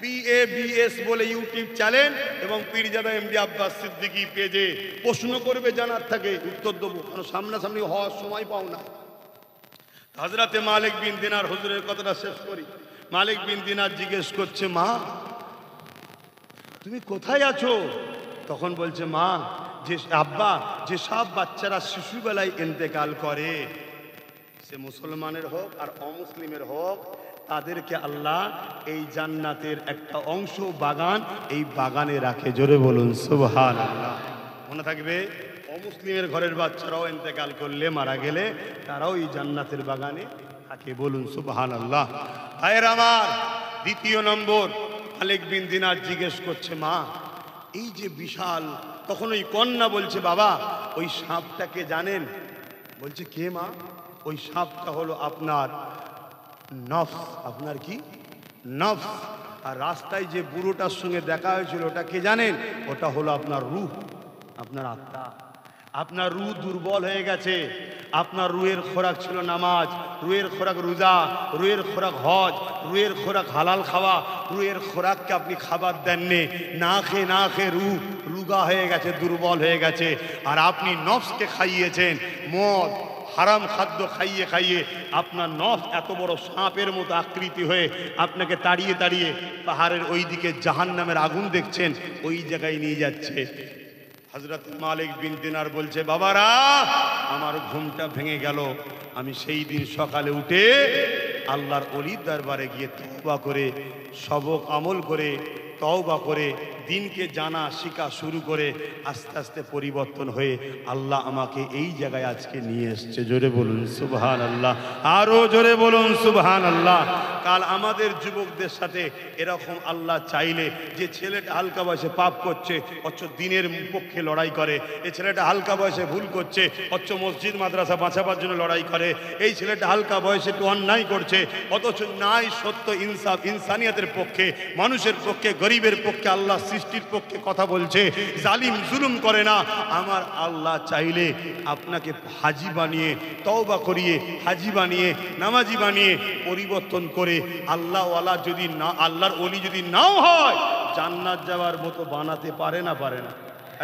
PABS বলে ইউটিউব চ্যানেল এবং পীরজাদা এমডি আব্বাস সিদ্দিকী পেজে প্রশ্ন করবে, জানার থাকে, উত্তর দেবো। কারণ সামনাসামনি হওয়ার সময় পাও না। হযরতে মালিক বিন দিনার হুজুরের কথাটা শেষ করি। মালিক বিন দিনার জিজ্ঞেস করছে, মা তুমি কোথায় আছো? তখন বলছে, মা যে আব্বা যে সব বাচ্চারা শিশুবেলায় ইন্তেকাল করে, সে মুসলমানের হোক আর অমুসলিমের হোক, তাদেরকে আল্লাহ এই জান্নাতের একটা অংশ বাগান, এই বাগানে রাখে। জোরে বলুন সুবহানাল্লাহ। মনে থাকবে, অমুসলিমের ঘরের বাচ্চারাও ইন্তেকাল করলে, মারা গেলে, তারাও এই জান্নাতের বাগানে থাকে। বলুন সুবহানাল্লাহ। ভাইয়ের আমার, দ্বিতীয় নম্বর, মালিক বিন দিনার জিজ্ঞেস করছে, মা এই যে বিশাল, তখন ওই কন্যা বলছে, বাবা ওই সাপটাকে জানেন? বলছে, কে মা? ওই সাপটা হলো আপনার নফস। আপনার কি? নফস। আর রাস্তায় যে বুড়োটার সঙ্গে দেখা হয়েছিল, ওটা কে জানেন? ওটা হলো আপনার রূহ, আপনার আত্মা। আপনার রূহ দুর্বল হয়ে গেছে। আপনার রুহের খোরাক ছিল নামাজ, রুহের খোরাক রোজা, রুহের খোরাক হজ, রুহের খোরাক হালাল খাওয়া। রুহের খোরাককে আপনি খাবার দেননি, না খেয়ে রুহ রুগা হয়ে গেছে, দুর্বল হয়ে গেছে। আর আপনি নফসকে খাইয়েছেন মদ, হারাম খাদ্য খাইয়ে খাইয়ে আপনার নফস এত বড় সাপের মতো আকৃতি হয়ে আপনাকে তাড়িয়ে তাড়িয়ে পাহাড়ের ওই দিকে জাহান্নামের আগুন দেখছেন, ওই জায়গায় নিয়ে যাচ্ছে। হযরত মালিক বিন দিনার বলছে, বাবারা আমার ঘুমটা ভেঙে গেল। আমি সেই দিন সকালে উঠে আল্লাহর ওলির দরবারে গিয়ে তওবা করে, সবক আমল করে, তওবা করে, দিনকে জানা শিখা শুরু করে আস্তে আস্তে পরিবর্তন হয়ে আল্লাহ আমাকে এই জায়গায় আজকে নিয়ে এসছে। জোরে বলুন সুবহানাল্লাহ। আরো জোরে বলুন সুবহানাল্লাহ। কাল আমাদের যুবকদের সাথে এরকম আল্লাহ চাইলে, যে ছেলেটা হালকা বয়সে পাপ করছে অথচ দিনের পক্ষে লড়াই করে, এই ছেলেটা হালকা বয়সে ভুল করছে অথচ মসজিদ মাদ্রাসা বাঁচাবার জন্য লড়াই করে, এই ছেলেটা হালকা বয়সে একটু অন্যায় করছে অথচ নাই সত্য ইনসাফ ইনসানিয়তের পক্ষে, মানুষের পক্ষে, গরিবের পক্ষে, আল্লাহ সৃষ্টির পক্ষে কথা বলছে, জালিম জুলুম করে না। আমার আল্লাহ চাইলে আপনাকে হাজি বানিয়ে, তওবা করিয়ে, হাজি বানিয়ে, নামাজি বানিয়ে, পরিবর্তন করে আল্লাহওয়ালা যদি না, আল্লাহর ওলি যদি নাও হয়, জান্নাত যাওয়ার মতো বানাতে পারে না? পারে না?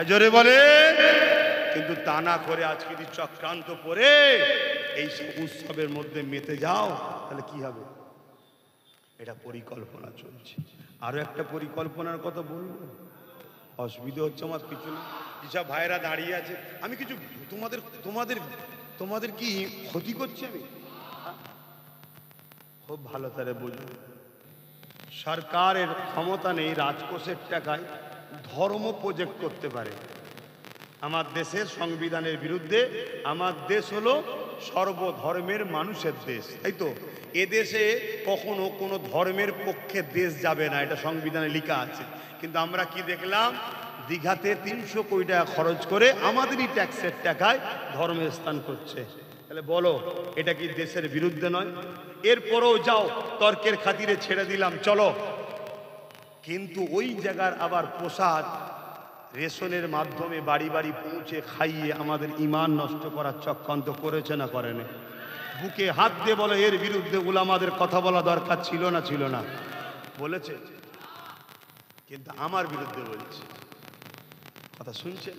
জোরে বলে। কিন্তু তা না করে আজকে যদি চক্রান্ত করে এই সব উৎসবের মধ্যে মেতে যাও, তাহলে কি হবে? এটা পরিকল্পনা চলছে। আরো একটা পরিকল্পনার কথা বলবো, অসুবিধা হচ্ছে আমার পিছনে যেসব ভাইরা দাঁড়িয়ে আছে। আমি কিছু তোমাদের তোমাদের তোমাদের কি ক্ষতি করছি? আমি খুব ভালো করে বুঝুন, সরকারের ক্ষমতা নেই রাজকোষের টাকায় ধর্ম প্রজেক্ট করতে পারে। আমার দেশের সংবিধানের বিরুদ্ধে। আমার দেশ হলো সর্বধর্মের মানুষের দেশ, তাই তো? এদেশে কখনো কোনো ধর্মের পক্ষে দেশ যাবে না, এটা সংবিধানে লেখা আছে। কিন্তু আমরা কি দেখলাম? দীঘাতে 300 কোটি টাকা খরচ করে আমাদেরই ট্যাক্সের টাকায় ধর্মের স্থান করছে। তাহলে বলো, এটা কি দেশের বিরুদ্ধে নয়? এরপরও যাও, তর্কের খাতিরে ছেড়ে দিলাম, চলো। কিন্তু ওই জায়গার আবার প্রসাদ রেশনের মাধ্যমে বাড়ি বাড়ি পৌঁছে খাইয়ে আমাদের ঈমান নষ্ট করার চক্রান্ত করেছে না করেনি? বুকে হাত দিয়ে বলে এর বিরুদ্ধে উলামাদের কথা বলা দরকার ছিল না ছিল না? বলেছে, কিন্তু আমার বিরুদ্ধে বলছে। কথা শুনছেন?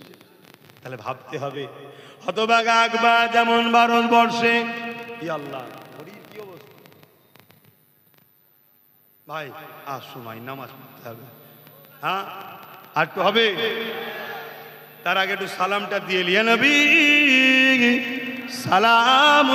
তাহলে ভাবতে হবে, হতভাগা আকবার যেমন ভারতবর্ষে, ই আল্লাহ ঘড়ির কি অবস্থা ভাই, আর সময় নামাজ পড়তে হবে। হ্যাঁ আর একটু হবে, তার আগে একটু সালামটা দিয়ে লিয়া নবী সালাম